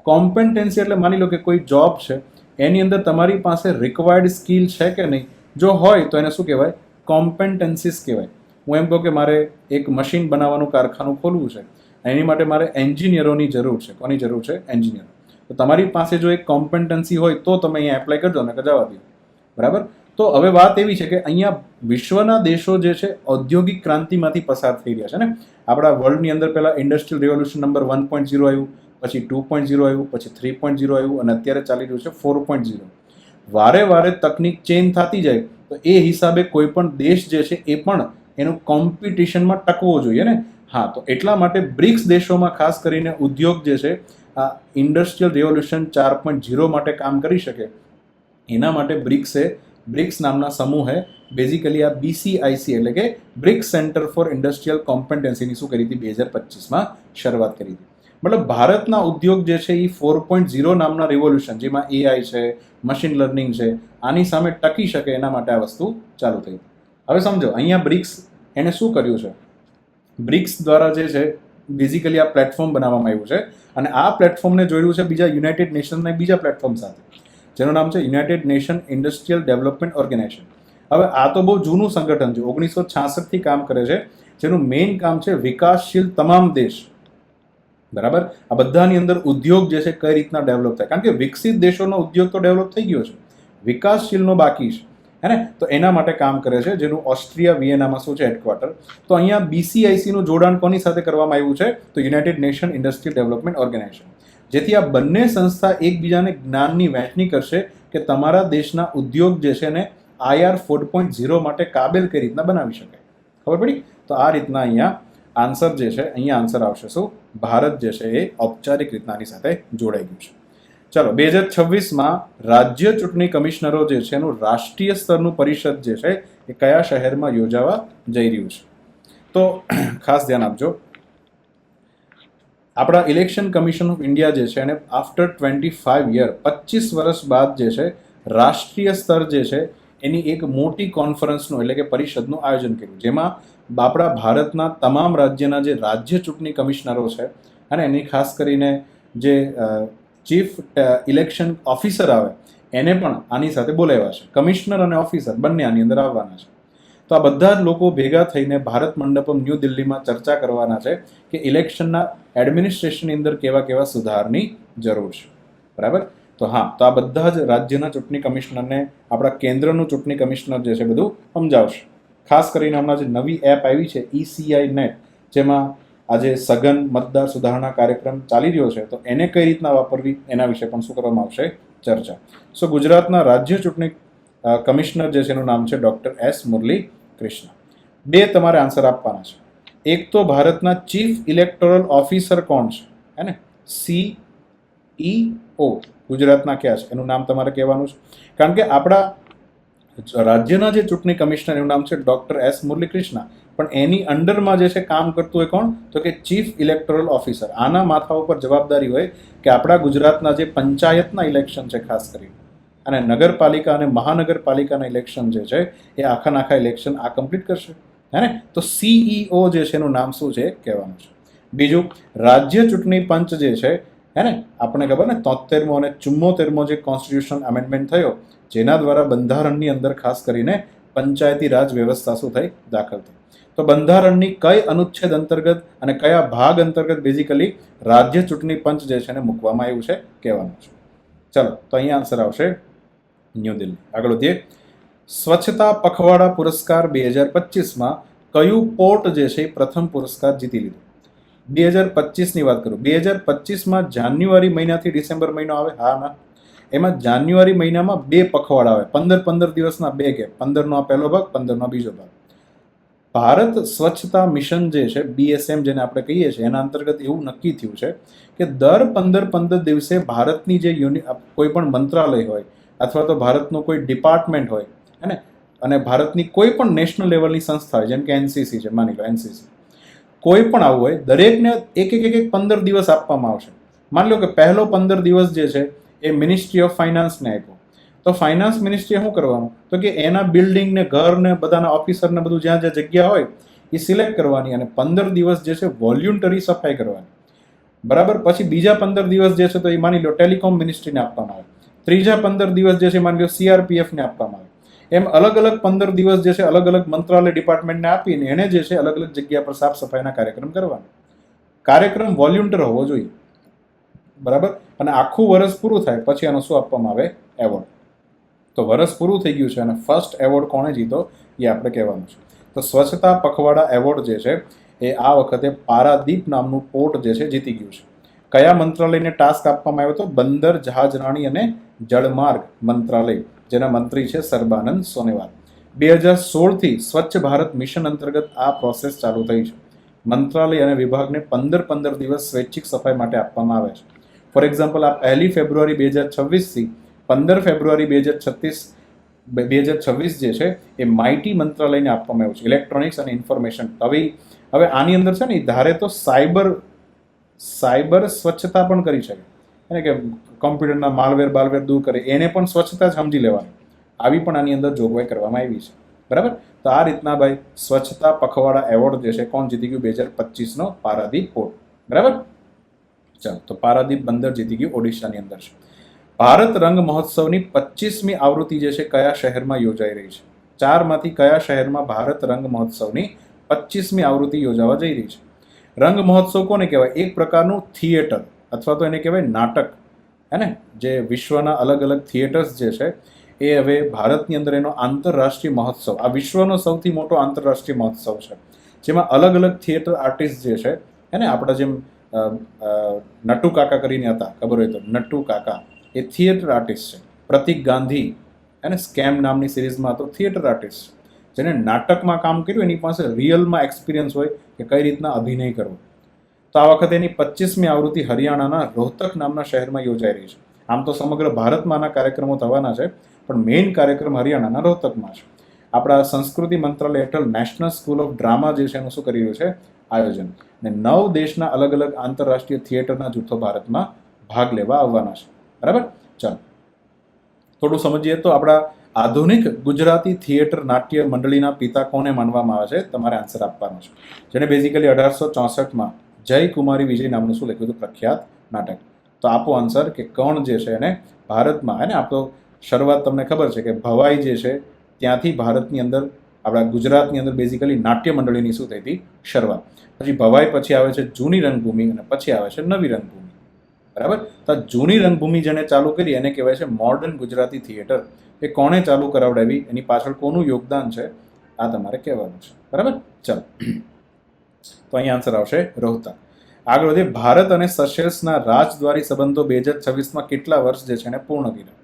કોમ્પેટન્સી એટલે માની લો કે કોઈ જોબ છે, એની અંદર તમારી પાસે રિક્વાયર્ડ સ્કિલ છે કે નહીં, જો હોય તો એને શું કહેવાય? કોમ્પેટન્સીસ કહેવાય. હું એમ કહું કે મારે એક મશીન બનાવવાનું કારખાનું ખોલવું છે, એની માટે મારે એન્જિનિયરોની જરૂર છે. કોની જરૂર છે? એન્જિનિયર. તો તમારી પાસે જો એક કોમ્પેટન્સી હોય તો તમે અહીંયા એપ્લાય કરજો ને જવા દો. બરાબર. તો હવે વાત એવી છે કે અહીંયા વિશ્વના દેશો જે છે ઔદ્યોગિક ક્રાંતિમાંથી પસાર થઈ રહ્યા છે ને. આપણા વર્લ્ડની અંદર પહેલાં ઇન્ડસ્ટ્રીયલ રેવોલ્યુશન નંબર 1.0 આવ્યું, પછી 2.0 આવ્યું, પછી 3.0 આવ્યું અને અત્યારે ચાલી રહ્યું છે 4.0. વારે વારે તકનિક ચેન્જ થતી જાય તો એ હિસાબે કોઈ પણ દેશ જે છે એ પણ એનું કોમ્પિટિશનમાં ટકવો જોઈએ ને. હા, તો એટલા માટે બ્રિક્સ દેશોમાં ખાસ કરીને ઉદ્યોગ જે છે આ ઇન્ડસ્ટ્રીયલ રેવોલ્યુશન 4.0 માટે કામ કરી શકે એના માટે બ્રિક્સ નામના સમૂહે બેઝિકલી આ BCIC એટલે કે બ્રિક્સ સેન્ટર ફોર ઇન્ડસ્ટ્રીયલ કોમ્પેટન્સીની શું કરી હતી? 2025માં શરૂઆત કરી હતી. મતલબ ભારતના ઉદ્યોગ જે છે એ 4.0 નામના રેવોલ્યુશન, જેમાં AI છે, મશીન લર્નિંગ છે, આની સામે ટકી શકે એના માટે આ વસ્તુ ચાલુ થઈ. હવે સમજો અહીંયા બ્રિક્સ એને શું કર્યું છે? બ્રિક્સ દ્વારા જે છે બેઝિકલી આ પ્લેટફોર્મ બનાવવામાં આવ્યું છે અને આ પ્લેટફોર્મને જોડ્યું છે બીજા યુનાઇટેડ નેશનના બીજા પ્લેટફોર્મ સાથે, જેનું નામ છે united nation industrial development organisation. હવે આ તો બહુ જૂનું સંગઠન છે, 1966થી કામ કરે છે, જેનું મેઇન કામ છે વિકાસશીલ તમામ દેશ. બરાબર. આ બધાની અંદર ઉદ્યોગ જે છે કઈ રીતના ડેવલપ થાય, કારણ કે વિકસિત દેશોનો ઉદ્યોગ તો ડેવલપ થઈ ગયો છે, વિકાસશીલનો બાકી છે, હે ને. તો એના માટે કામ કરે છે, જેનું ઓસ્ટ્રિયા વિયેનામાં શું છે હેડક્વાર્ટર. તો અહીંયા BCICનું જોડાણ કોની સાથે કરવામાં આવ્યું છે? તો united nation industrial development organisation. જેથી આ બંને સંસ્થા એકબીજાને જ્ઞાનની વહેંચણી કરશે કે તમારા દેશના ઉદ્યોગ જે છે ને IR 4.0 માટે કાબેલ કઈ રીતના બનાવી શકાય. ખબર પડી? તો આ રીતના અહીંયા આન્સર જે છે, અહીંયા આન્સર આવશે શું? ભારત જે છે એ ઔપચારિક રીતના આની સાથે જોડાઈ ગયું છે. ચલો, 2026માં રાજ્ય ચૂંટણી કમિશનરો જે છે એનું રાષ્ટ્રીય સ્તરનું પરિષદ જે છે એ કયા શહેરમાં યોજાવા જઈ રહ્યું છે? તો ખાસ ધ્યાન આપજો. આપણા ઇલેક્શન કમિશન ઓફ ઇન્ડિયા જે છે એને આફ્ટર 25 યર 25 વર્ષ બાદ જે છે રાષ્ટ્રીય સ્તર જે છે એની એક મોટી કોન્ફરન્સનું એટલે કે પરિષદનું આયોજન કર્યું, જેમાં આપણા ભારતના તમામ રાજ્યના જે રાજ્ય ચૂંટણી કમિશનરો છે અને એની ખાસ કરીને જે ચીફ ઇલેક્શન ઓફિસર આવે એને પણ આની સાથે બોલાવ્યા છે. કમિશનર અને ઓફિસર બંને આની અંદર આવવાના છે. તો આ બધા જ લોકો ભેગા થઈને ભારત મંડપમ ન્યૂ દિલ્હીમાં ચર્ચા કરવાના છે કે ઇલેક્શનના એડમિનિસ્ટ્રેશનની અંદર કેવા કેવા સુધારની જરૂર છે. બરાબર. તો હા, તો આ બધા જ રાજ્યના ચૂંટણી કમિશનરને આપણા કેન્દ્રનું ચૂંટણી કમિશનર જે છે બધું સમજાવશે. ખાસ કરીને હમણાં જે નવી એપ આવી છે ECI નેટ, જેમાં આજે સઘન મતદાર સુધારણા કાર્યક્રમ ચાલી રહ્યો છે, તો એને કઈ રીતના વાપરવી એના વિશે પણ શું કરવામાં આવશે? ચર્ચા. સો ગુજરાતના રાજ્ય ચૂંટણી કમિશનર જે છે એનું નામ છે ડૉક્ટર S. મુરલી કૃષ્ણ. 2 તમારે આન્સર આપવાના છે. એક તો ભારતના ચીફ ઇલેક્ટોરલ ઓફિસર કોણ છે, હે ને? CEO ગુજરાતના ક્યાં છે એનું નામ તમારે કહેવાનું છે, કારણ કે આપણા રાજ્યના જે ચૂંટણી કમિશનર એનું નામ છે ડૉક્ટર S. મુરલી કૃષ્ણ, પણ એની અંડરમાં જે છે કામ કરતું હોય કોણ? તો કે ચીફ ઇલેક્ટોરલ ઓફિસર. આના માથા ઉપર જવાબદારી હોય કે આપણા ગુજરાતના જે પંચાયતના ઇલેક્શન છે ખાસ કરીને, અને નગરપાલિકા અને મહાનગરપાલિકાના ઇલેક્શન જે છે એ આખા ઇલેક્શન આ કમ્પ્લીટ કરશે, હે ને. તો CEO જે છે એનું નામ શું છે કહેવાનું છે. બીજું, રાજ્ય ચૂંટણી પંચ જે છે, હે ને, આપણને ખબર ને 73મો અને 74મો જે કોન્સ્ટિટ્યુશનલ અમેન્ડમેન્ટ થયો, જેના દ્વારા બંધારણની અંદર ખાસ કરીને પંચાયતી રાજ વ્યવસ્થા શું થઈ? દાખલ થઈ. તો બંધારણની કઈ અનુચ્છેદ અંતર્ગત અને કયા ભાગ અંતર્ગત બેઝિકલી રાજ્ય ચૂંટણી પંચ જે છે એને મૂકવામાં આવ્યું છે કહેવાનું છે. ચલો, તો અહીંયા આન્સર આવશે ન્યૂ દિલ્હી. આગળ વધીએ. સ્વચ્છતા પખવાડા પુરસ્કાર 2025માં કયું પોર્ટ જે છે એ પ્રથમ પુરસ્કાર જીતી લીધો? 2025ની વાત કરું. 2025માં જાન્યુઆરી મહિનાથી ડિસેમ્બર મહિનો આવે, હા ના, એમાં જાન્યુઆરી મહિનામાં 2 પખવાડા આવે, 15 દિવસના 2 ગેપ, 15નો આ પહેલો ભાગ, 15નો બીજો ભાગ. ભારત સ્વચ્છતા મિશન જે છે BSM જેને આપણે કહીએ છીએ, એના અંતર્ગત એવું નક્કી થયું છે કે દર 15 દિવસે ભારતની જે કોઈ પણ મંત્રાલય હોય અથવા તો ભારતનું કોઈ ડિપાર્ટમેન્ટ હોય, અને અને ભારતની કોઈ પણ નેશનલ લેવલની સંસ્થા હોય, જેમ કે એનસીસી છે, માની લો એનસીસી, કોઈ પણ આવું હોય, દરેકને એક 15 દિવસ આપવામાં આવશે. માની લો કે પહેલો 15 દિવસ જે છે એ મિનિસ્ટ્રી ઓફ ફાઇનાન્સને આપ્યો. તો ફાઇનાન્સ મિનિસ્ટ્રીએ શું કરવાનું, તો કે એના બિલ્ડિંગ ને ઘર ને બધાના ઓફિસર ને બધું જ્યાં જ્યાં જગ્યા હોય એ સિલેક્ટ કરવાની અને 15 દિવસ જે છે વોલ્યુન્ટરી સફાઈ કરવાની. બરાબર. પછી બીજા 15 દિવસ જે છે તો એ માની લો ટેલિકોમ મિનિસ્ટ્રીને આપવામાં આવે. ત્રીજા 15 દિવસ જે છે માની લો સીઆરપીએફને આપવામાં આવે. એમ અલગ અલગ 15 દિવસ જે છે અલગ અલગ મંત્રાલય ડિપાર્ટમેન્ટને આપીને એને જે છે અલગ અલગ જગ્યા પર સાફ સફાઈના કાર્યક્રમ કરવાના. કાર્યક્રમ વોલ્યુન્ટર હોવો જોઈએ. બરાબર. અને આખું વર્ષ પૂરું થાય પછી આનો શું આપવામાં આવે, એવોર્ડ. તો વર્ષ પૂરું થઈ ગયું છે અને ફર્સ્ટ એવોર્ડ કોણે જીતો એ આપણે કહેવાનું છે. તો સ્વચ્છતા પખવાડા એવોર્ડ જે છે એ આ વખતે પારાદીપ નામનું પોર્ટ જે છે જીતી ગયું છે. કયા મંત્રાલયને ટાસ્ક આપવામાં આવ્યો હતો? બંદર, જહાજરાણી અને જળમાર્ગ મંત્રાલય, જેના મંત્રી છે સર્બાનંદ સોનોવાલ. 2016થી સ્વચ્છ ભારત મિશન અંતર્ગત આ પ્રોસેસ ચાલુ થઈ છે. મંત્રાલય અને વિભાગને 15 દિવસ સ્વૈચ્છિક સફાઈ માટે આપવામાં આવે છે. ફોર એક્ઝામ્પલ, આ 1 ફેબ્રુઆરી 2026થી 15 ફેબ્રુઆરી 2026 જે છે એ માઇટી મંત્રાલયને આપવામાં આવ્યું છે, ઇલેક્ટ્રોનિક્સ અને ઇન્ફોર્મેશન. હવે આની અંદર છે ને એ ધારે તો સાયબર સ્વચ્છતા પણ કરી શકે, એટલે કે કોમ્પ્યુટરના બાલવેર દૂર કરે, એને પણ સ્વચ્છતા જ સમજી લેવાની. આવી પણ આની અંદર જોગવાઈ કરવામાં આવી છે. બરાબર. તો આ રીતના ભાઈ સ્વચ્છતા પખવાડા એવોર્ડ જે છે કોણ જીતી ગયું? 2025નો પારાદીપ પોર્ટ. બરાબર. ચાલો, તો પારાદીપ બંદર જીતી ગયું, ઓડિશાની અંદર છે. ભારત રંગ મહોત્સવની 25મી આવૃત્તિ જે છે કયા શહેરમાં યોજાઈ રહી છે? 4માંથી કયા શહેરમાં ભારત રંગ મહોત્સવની 25મી આવૃત્તિ યોજાવા જઈ રહી છે? રંગ મહોત્સવ કોને કહેવાય? એક પ્રકારનું થિયેટર અથવા તો એને કહેવાય નાટક, હે ને? જે વિશ્વના અલગ અલગ થિયેટર્સ જે છે એ હવે ભારતની અંદર એનો આંતરરાષ્ટ્રીય મહોત્સવ, આ વિશ્વનો સૌથી મોટો આંતરરાષ્ટ્રીય મહોત્સવ છે, જેમાં અલગ અલગ થિયેટર આર્ટિસ્ટ જે છે, હે ને? આપણા જેમ નટુ કાકા કરીને હતા, ખબર હોય તો, નટુ કાકા એ થિયેટર આર્ટિસ્ટ છે. પ્રતિક ગાંધી, એને સ્કેમ નામની સિરીઝમાં તો થિયેટર આર્ટિસ્ટ છે. જેને નાટકમાં કામ કર્યું એની પાસે રિયલમાં એક્સપિરિયન્સ હોય કે કઈ રીતના અભિનય કરવો. તો આ વખતે એની 25મી આવૃત્તિ હરિયાણાના રોહતક નામના શહેરમાં યોજાઈ રહી છે. આમ તો સમગ્ર ભારતમાં આના કાર્યક્રમો થવાના છે, પણ મેઇન કાર્યક્રમ હરિયાણાના રોહતકમાં છે. આપણા સંસ્કૃતિ મંત્રાલય હેઠળ નેશનલ સ્કૂલ ઓફ ડ્રામા જે છે એનું શું કરી રહ્યું છે? આયોજન. અને 9 દેશના અલગ અલગ આંતરરાષ્ટ્રીય થિયેટરના જૂથો ભારતમાં ભાગ લેવા આવવાના છે. બરાબર. ચાલો, થોડું સમજીએ તો આપણા આધુનિક ગુજરાતી થિયેટર નાટ્ય મંડળીના પિતા કોને માનવામાં આવે છે? તમારે આન્સર આપવાનો છે. જેને બેઝિકલી 1864માં જય કુમારી વિજય નામનું શું લખ્યું હતું? પ્રખ્યાત નાટક. તો આપો આન્સર કે કોણ જે છે એને ભારતમાં, હે ને? આપ તો શરૂઆત તમને ખબર છે કે ભવાઈ જે છે ત્યાંથી ભારતની અંદર, આપણા ગુજરાતની અંદર બેઝિકલી નાટ્ય મંડળીની શું થઈ હતી? શરૂઆત. પછી ભવાઈ પછી આવે છે જૂની રંગભૂમિ અને પછી આવે છે નવી રંગભૂમિ. બરાબર. તો જૂની રંગભૂમિ જેને ચાલુ કરી એને કહેવાય છે મોડર્ન ગુજરાતી થિયેટર. એ કોણે ચાલુ કરાવડાવી, એની પાછળ કોનું યોગદાન છે, આ તમારે કહેવાનું છે. બરાબર. ચાલો, તો અહીં આન્સર આવશે રોહતક. આગળ વધીએ. ભારત અને સેશેલ્સના રાજદ્વારી સંબંધો 2026માં કેટલા વર્ષ જે છે એને પૂર્ણ કર્યા?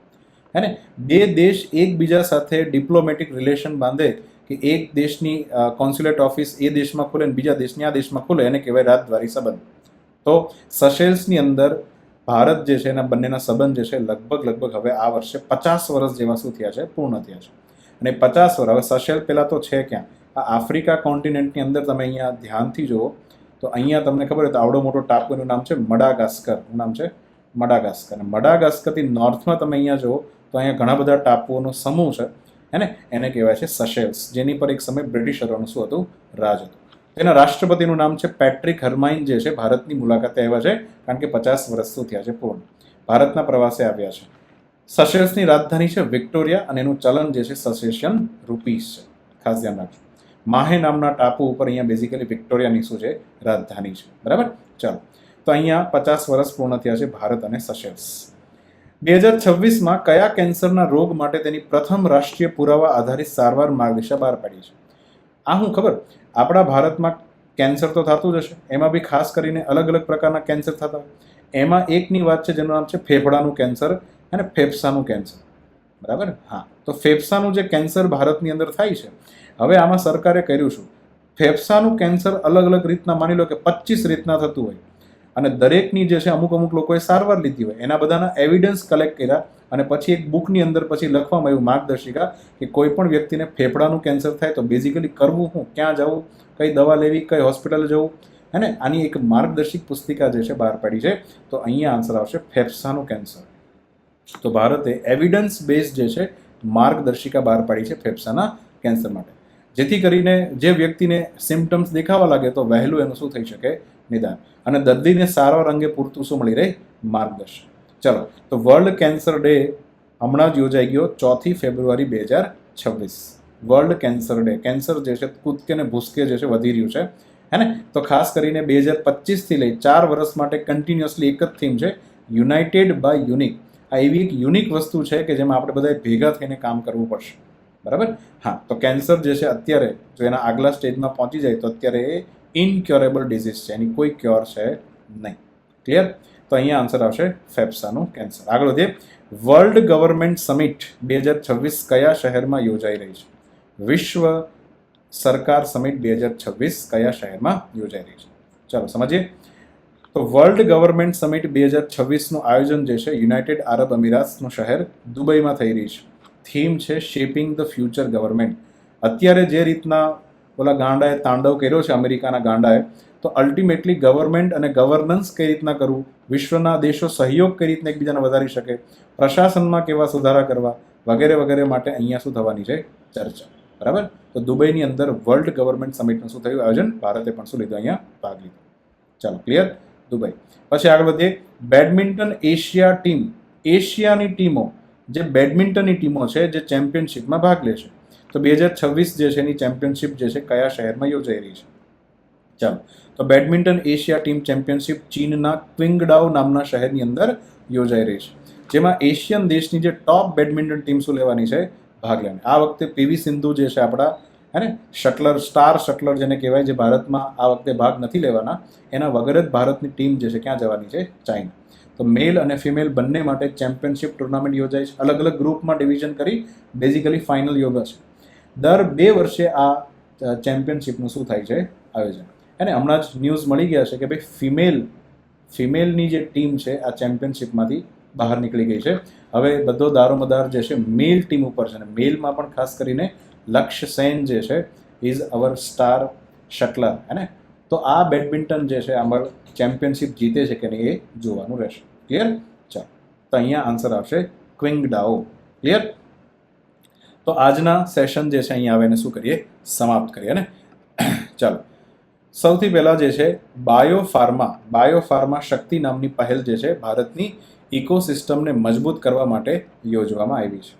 હે ને? બે દેશ એકબીજા સાથે ડિપ્લોમેટિક રિલેશન બાંધે, કે એક દેશની કોન્સ્યુલેટ ઓફિસ એ દેશમાં ખુલે અને બીજા દેશની આ દેશમાં ખુલે, એને કહેવાય રાજદ્વારી સંબંધ. તો સેશેલ્સની અંદર ભારત જે છે એના બંનેના સંબંધ જે છે લગભગ હવે આ વર્ષે 50 વર્ષ જેવા શું થયા છે? પૂર્ણ થયા છે. અને 50 વર્ષ, હવે સેશેલ પહેલાં તો છે ક્યાં? આ આફ્રિકા કોન્ટિનેન્ટની અંદર. તમે અહીંયા ધ્યાનથી જુઓ તો અહીંયા તમને ખબર હોય તો આવડો મોટો ટાપુ, એનું નામ છે મડાગાસ્કર. શું નામ છે? મડાગાસ્કર. અને મડાગાસ્કરથી નોર્થમાં તમે અહીંયા જુઓ તો અહીંયા ઘણા બધા ટાપુઓનો સમૂહ છે, હે ને? એને કહેવાય છે સેશેલ્સ, જેની પર એક સમય બ્રિટિશરોનું શું હતું? રાજ હતું. તેના રાષ્ટ્રપતિનું નામ છે પેટ્રિક હર્માઇન, જે છે ભારતની મુલાકાતે આવ્યા છે, કારણ કે 50 વર્ષ શું થયા છે પૂર્ણ. ભારતના પ્રવાસે આવ્યા છે. સેશેલ્સની રાજધાની છે વિક્ટોરિયા અને એનું ચલણ જે છે સેશેલિયન રૂપીસ છે. ખાસ ધ્યાન રાખજો. માહે નામના ટાપુ ઉપર અહીંયા બેઝિકલી વિક્ટોરિયાની શું છે? રાજધાની છે. બરાબર. ચાલો, તો અહીંયા 50 વર્ષ પૂર્ણ થયા છે ભારત અને સેશેલ્સ. 2026માં કયા કેન્સરના રોગ માટે તેની પ્રથમ રાષ્ટ્રીય પુરાવા આધારિત સારવાર માર્ગદર્શિકા બહાર પાડી છે? આ હું ખબર, આપણા ભારતમાં કેન્સર તો થતું જ હશે, એમાં બી ખાસ કરીને અલગ અલગ પ્રકારના કેન્સર થતા હોય. એમાં એકની વાત છે જેનું નામ છે ફેફડાનું કેન્સર અને ફેફસાનું કેન્સર. બરાબર. હા, તો ફેફસાનું જે કેન્સર ભારતની અંદર થાય છે, હવે આમાં સરકારે કર્યું શું? ફેફસાનું કેન્સર અલગ અલગ રીતના, માની લો કે 25 રીતના થતું હોય અને દરેકની જે છે અમુક લોકોએ સારવાર લીધી હોય એના બધાના એવિડન્સ કલેક્ટ કર્યા અને પછી એક બુકની અંદર પછી લખવામાં આવ્યું માર્ગદર્શિકા કે કોઈ પણ વ્યક્તિને ફેફડાનું કેન્સર થાય તો બેઝિકલી કરવું શું, ક્યાં જવું, કઈ દવા લેવી, કઈ હોસ્પિટલ જવું, હે ને, આની એક માર્ગદર્શિક પુસ્તિકા જે છે બહાર પાડી છે. તો અહીંયા આન્સર આવશે ફેફસાનું કેન્સર. તો ભારતે એવિડન્સ બેઝ જે છે માર્ગદર્શિકા બહાર પાડી છે ફેફસાના કેન્સર માટે, જેથી કરીને જે વ્યક્તિને સિમ્ટમ્સ દેખાવા લાગે તો વહેલું એનું શું થઈ શકે, નિદાન, અને દર્દીને સારવાર અંગે પૂરતું શું મળી રહે, માર્ગદર્શન. ચલો, તો વર્લ્ડ કેન્સર ડે હમણાં જ યોજાઈ ગયો 4 ફેબ્રુઆરી 2026. World cancer day. કેન્સર જે છે કૂદકે ને ભૂસકે જે છે વધી રહ્યું છે, હે ને. તો ખાસ કરીને 2025થી લઈ 4 વર્ષ માટે કન્ટિન્યુઅસલી એક જ થીમ છે, યુનાઇટેડ બાય યુનિક. આ એવી એક યુનિક વસ્તુ છે કે જેમાં આપણે બધા ભેગા થઈને કામ કરવું પડશે, બરાબર. હા, તો કેન્સર જે છે અત્યારે જો એના આગલા સ્ટેજમાં પહોંચી જાય તો અત્યારે એ ઇનક્યોરેબલ ડિઝીઝ છે, એની કોઈ ક્યોર છે નહીં. ક્લિયર? તો અહીંયા આન્સર આવશે ફેફસાનું કેન્સર. આગળ વધીએ. વર્લ્ડ ગવર્મેન્ટ સમિટ 2026 કયા શહેરમાં યોજાઈ રહી છે? વિશ્વ સરકાર સમિટ 2026 કયા શહેરમાં યોજાઈ રહી છે? ચાલો સમજીએ. તો વર્લ્ડ ગવર્મેન્ટ સમિટ 2026નું આયોજન જે છે યુનાઇટેડ આરબ અમીરાતનું શહેર દુબઈમાં થઈ રહી છે. થીમ છે શેપિંગ ધ ફ્યુચર ગવર્મેન્ટ. અત્યારે જે રીતના ઓલા ગાંડાએ તાંડવ કર્યો છે અમેરિકાના ગાંડાએ, તો અલ્ટિમેટલી ગવર્મેન્ટ અને ગવર્નન્સ કઈ રીતના કરવું, વિશ્વના દેશો સહયોગ કઈ રીતના એકબીજાને વધારી શકે, પ્રશાસનમાં કેવા સુધારા કરવા વગેરે વગેરે માટે અહીંયા શું થવાની છે, ચર્ચા. બરાબર. તો દુબઈની અંદર વર્લ્ડ ગવર્મેન્ટ સમિટનું શું થયું આયોજન, ભારતે પણ શું લીધું, અહીંયા ભાગ લીધો. ચાલો, ક્લિયર? દુબઈ. પછી આગળ વધીએ. બેડમિન્ટન એશિયા ટીમ, એશિયાની ટીમો જે બેડમિન્ટનની ટીમો છે જે ચેમ્પિયનશિપમાં ભાગ લે છે, તો 2026 જે છે એની ચેમ્પિયનશિપ જે છે કયા શહેરમાં યોજાઈ રહી છે? ચાલો, તો બેડમિન્ટન એશિયા ટીમ ચેમ્પિયનશિપ ચીનના ક્વિંગડાઓ નામના શહેરની અંદર યોજાઈ રહી છે, જેમાં એશિયન દેશની જે ટોપ બેડમિન્ટન ટીમ શું લેવાની છે, ભાગ લેવાની. આ વખતે પીવી સિંધુ જે છે આપણા, હે ને, શટલર, સ્ટાર શટલર જેને કહેવાય, જે ભારતમાં આ વખતે ભાગ નથી લેવાના, એના વગર જ ભારતની ટીમ જે છે ક્યાં જવાની છે, ચાઇના. તો મેલ અને ફિમેલ બંને માટે ચેમ્પિયનશિપ ટુર્નામેન્ટ યોજાય છે, અલગ અલગ ગ્રુપમાં ડિવિઝન કરી બેઝિકલી ફાઇનલ યોગા છે. દર 2 વર્ષે આ ચેમ્પિયનશિપનું શું થાય છે, આયોજન. અને હમણાં જ ન્યૂઝ મળી ગયા છે કે ભાઈ ફિમેલની જે ટીમ છે આ ચેમ્પિયનશિપમાંથી બહાર નીકળી ગઈ છે. હવે બધો દારોમદાર જે છે મેલ ટીમ ઉપર છે, અને મેલમાં પણ ખાસ કરીને લક્ષ્ય સેન જે છે ઇઝ અવર સ્ટાર શટલર, હે ને. તો આ બેડમિન્ટન જે છે અમાર ચેમ્પિયનશિપ જીતે છે કે નહીં એ જોવાનું રહેશે. ક્લિયર? ચાલો, તો અહીંયા આન્સર આવશે ક્વિંગડાઓ. ક્લિયર? તો આજના સેશન જે છે અહીંયા આવે એને શું કરીએ, સમાપ્ત કરીએ ને. ચાલો, સૌથી પહેલાં જે છે બાયોફાર્મા શક્તિ નામની પહેલ જે છે ભારતની ઇકોસિસ્ટમને મજબૂત કરવા માટે યોજવામાં આવી છે.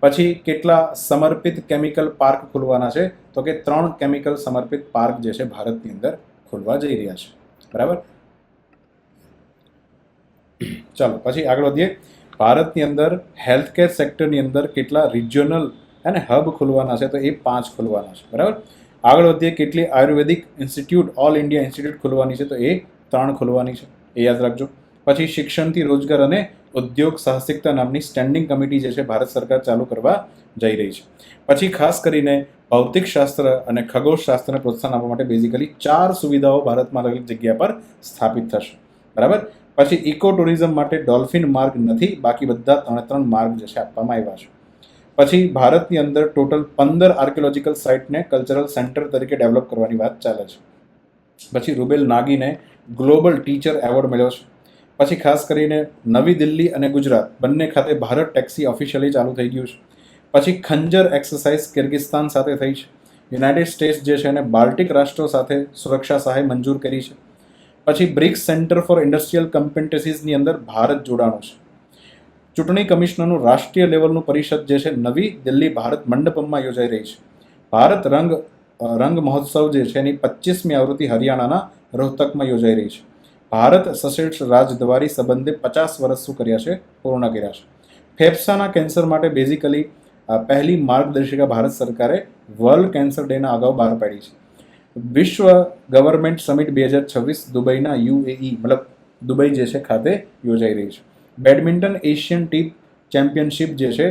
પછી કેટલા સમર્પિત કેમિકલ પાર્ક ખુલવાના છે, તો કે 3 કેમિકલ સમર્પિત પાર્ક જે છે ભારતની અંદર ખુલવા જઈ રહ્યા છે. બરાબર. ચાલો, પછી આગળ વધીએ. ભારતની અંદર હેલ્થકેર સેક્ટરની અંદર કેટલા રિજિયોનલ અને હબ ખુલવાના છે, તો એ 5 ખુલવાના છે. બરાબર. આગળ વધીએ. કેટલી આયુર્વેદિક ઇન્સ્ટિટ્યૂટ, ઓલ ઇન્ડિયા ઇન્સ્ટિટ્યૂટ ખુલવાની છે, તો એ 3 ખુલવાની છે, એ યાદ રાખજો. પછી શિક્ષણથી રોજગાર અને ઉદ્યોગ સાહસિકતા નામની સ્ટેન્ડિંગ કમિટી જે છે ભારત સરકાર ચાલુ કરવા જઈ રહી છે. પછી ખાસ કરીને ભૌતિકશાસ્ત્ર અને ખગોળશાસ્ત્રને પ્રોત્સાહન આપવા માટે બેઝિકલી 4 સુવિધાઓ ભારતમાં અલગ અલગ જગ્યા પર સ્થાપિત થશે. બરાબર. પછી ઇકો ટુરિઝમ માટે ડોલ્ફિન માર્ગ નથી, બાકી બધા 3 માર્ગ જે છે આપવામાં આવ્યા છે. પછી ભારતની અંદર ટોટલ 15 આર્કિયોલોજીકલ સાઇટને કલ્ચરલ સેન્ટર તરીકે ડેવલપ કરવાની વાત ચાલે છે. પછી રૂબેલ નાગીને ગ્લોબલ ટીચર એવોર્ડ મળ્યો છે. પછી ખાસ કરીને નવી દિલ્હી અને ગુજરાત બંને ખાતે ભારત ટેક્સી ઓફિશિયલી ચાલુ થઈ ગયું છે. પછી ખંજર એક્સરસાઇઝ કિર્ગિસ્તાન સાથે થઈ છે. યુનાઇટેડ સ્ટેટ્સ જે છે એને બાલ્ટિક રાષ્ટ્રો સાથે સુરક્ષા સહાય મંજૂર કરી છે. પછી બ્રિક્સ સેન્ટર ફોર ઇન્ડસ્ટ્રીયલ કમ્પિટન્સીસની અંદર ભારત જોડાણું છે. ચૂંટણી કમિશનરનું રાષ્ટ્રીય લેવલનું પરિષદ જે છે નવી દિલ્હી ભારત મંડપમમાં યોજાઈ રહી છે. ભારત રંગ મહોત્સવ જે છે એની 25મી આવૃત્તિ હરિયાણાના રોહતકમાં યોજાઈ રહી છે. ભારત સશેષ રાજદ્વારી સંબંધે 50 વર્ષ શું કર્યા છે, પૂર્ણ કર્યા છે. ફેફસાના કેન્સર માટે બેઝિકલી પહેલી માર્ગદર્શિકા ભારત સરકારે વર્લ્ડ કેન્સર ડેના અગાઉ બહાર પાડી છે. વિશ્વ ગવર્મેન્ટ સમિટ 2026 દુબઈના UAE મતલબ દુબઈ જે છે ખાતે યોજાઈ રહી છે. બેડમિન્ટન એશિયન ટીમ ચેમ્પિયનશિપ જે છે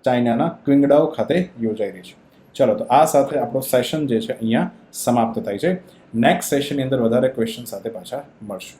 ચાઇનાના ક્વિંગડાઓ ખાતે યોજાઈ રહી છે. ચલો, તો આ સાથે આપણો સેશન જે છે અહીંયા સમાપ્ત થાય છે. નેક્સ્ટ સેશનની અંદર વધારે ક્વેશ્ચન સાથે પાછા મળશું.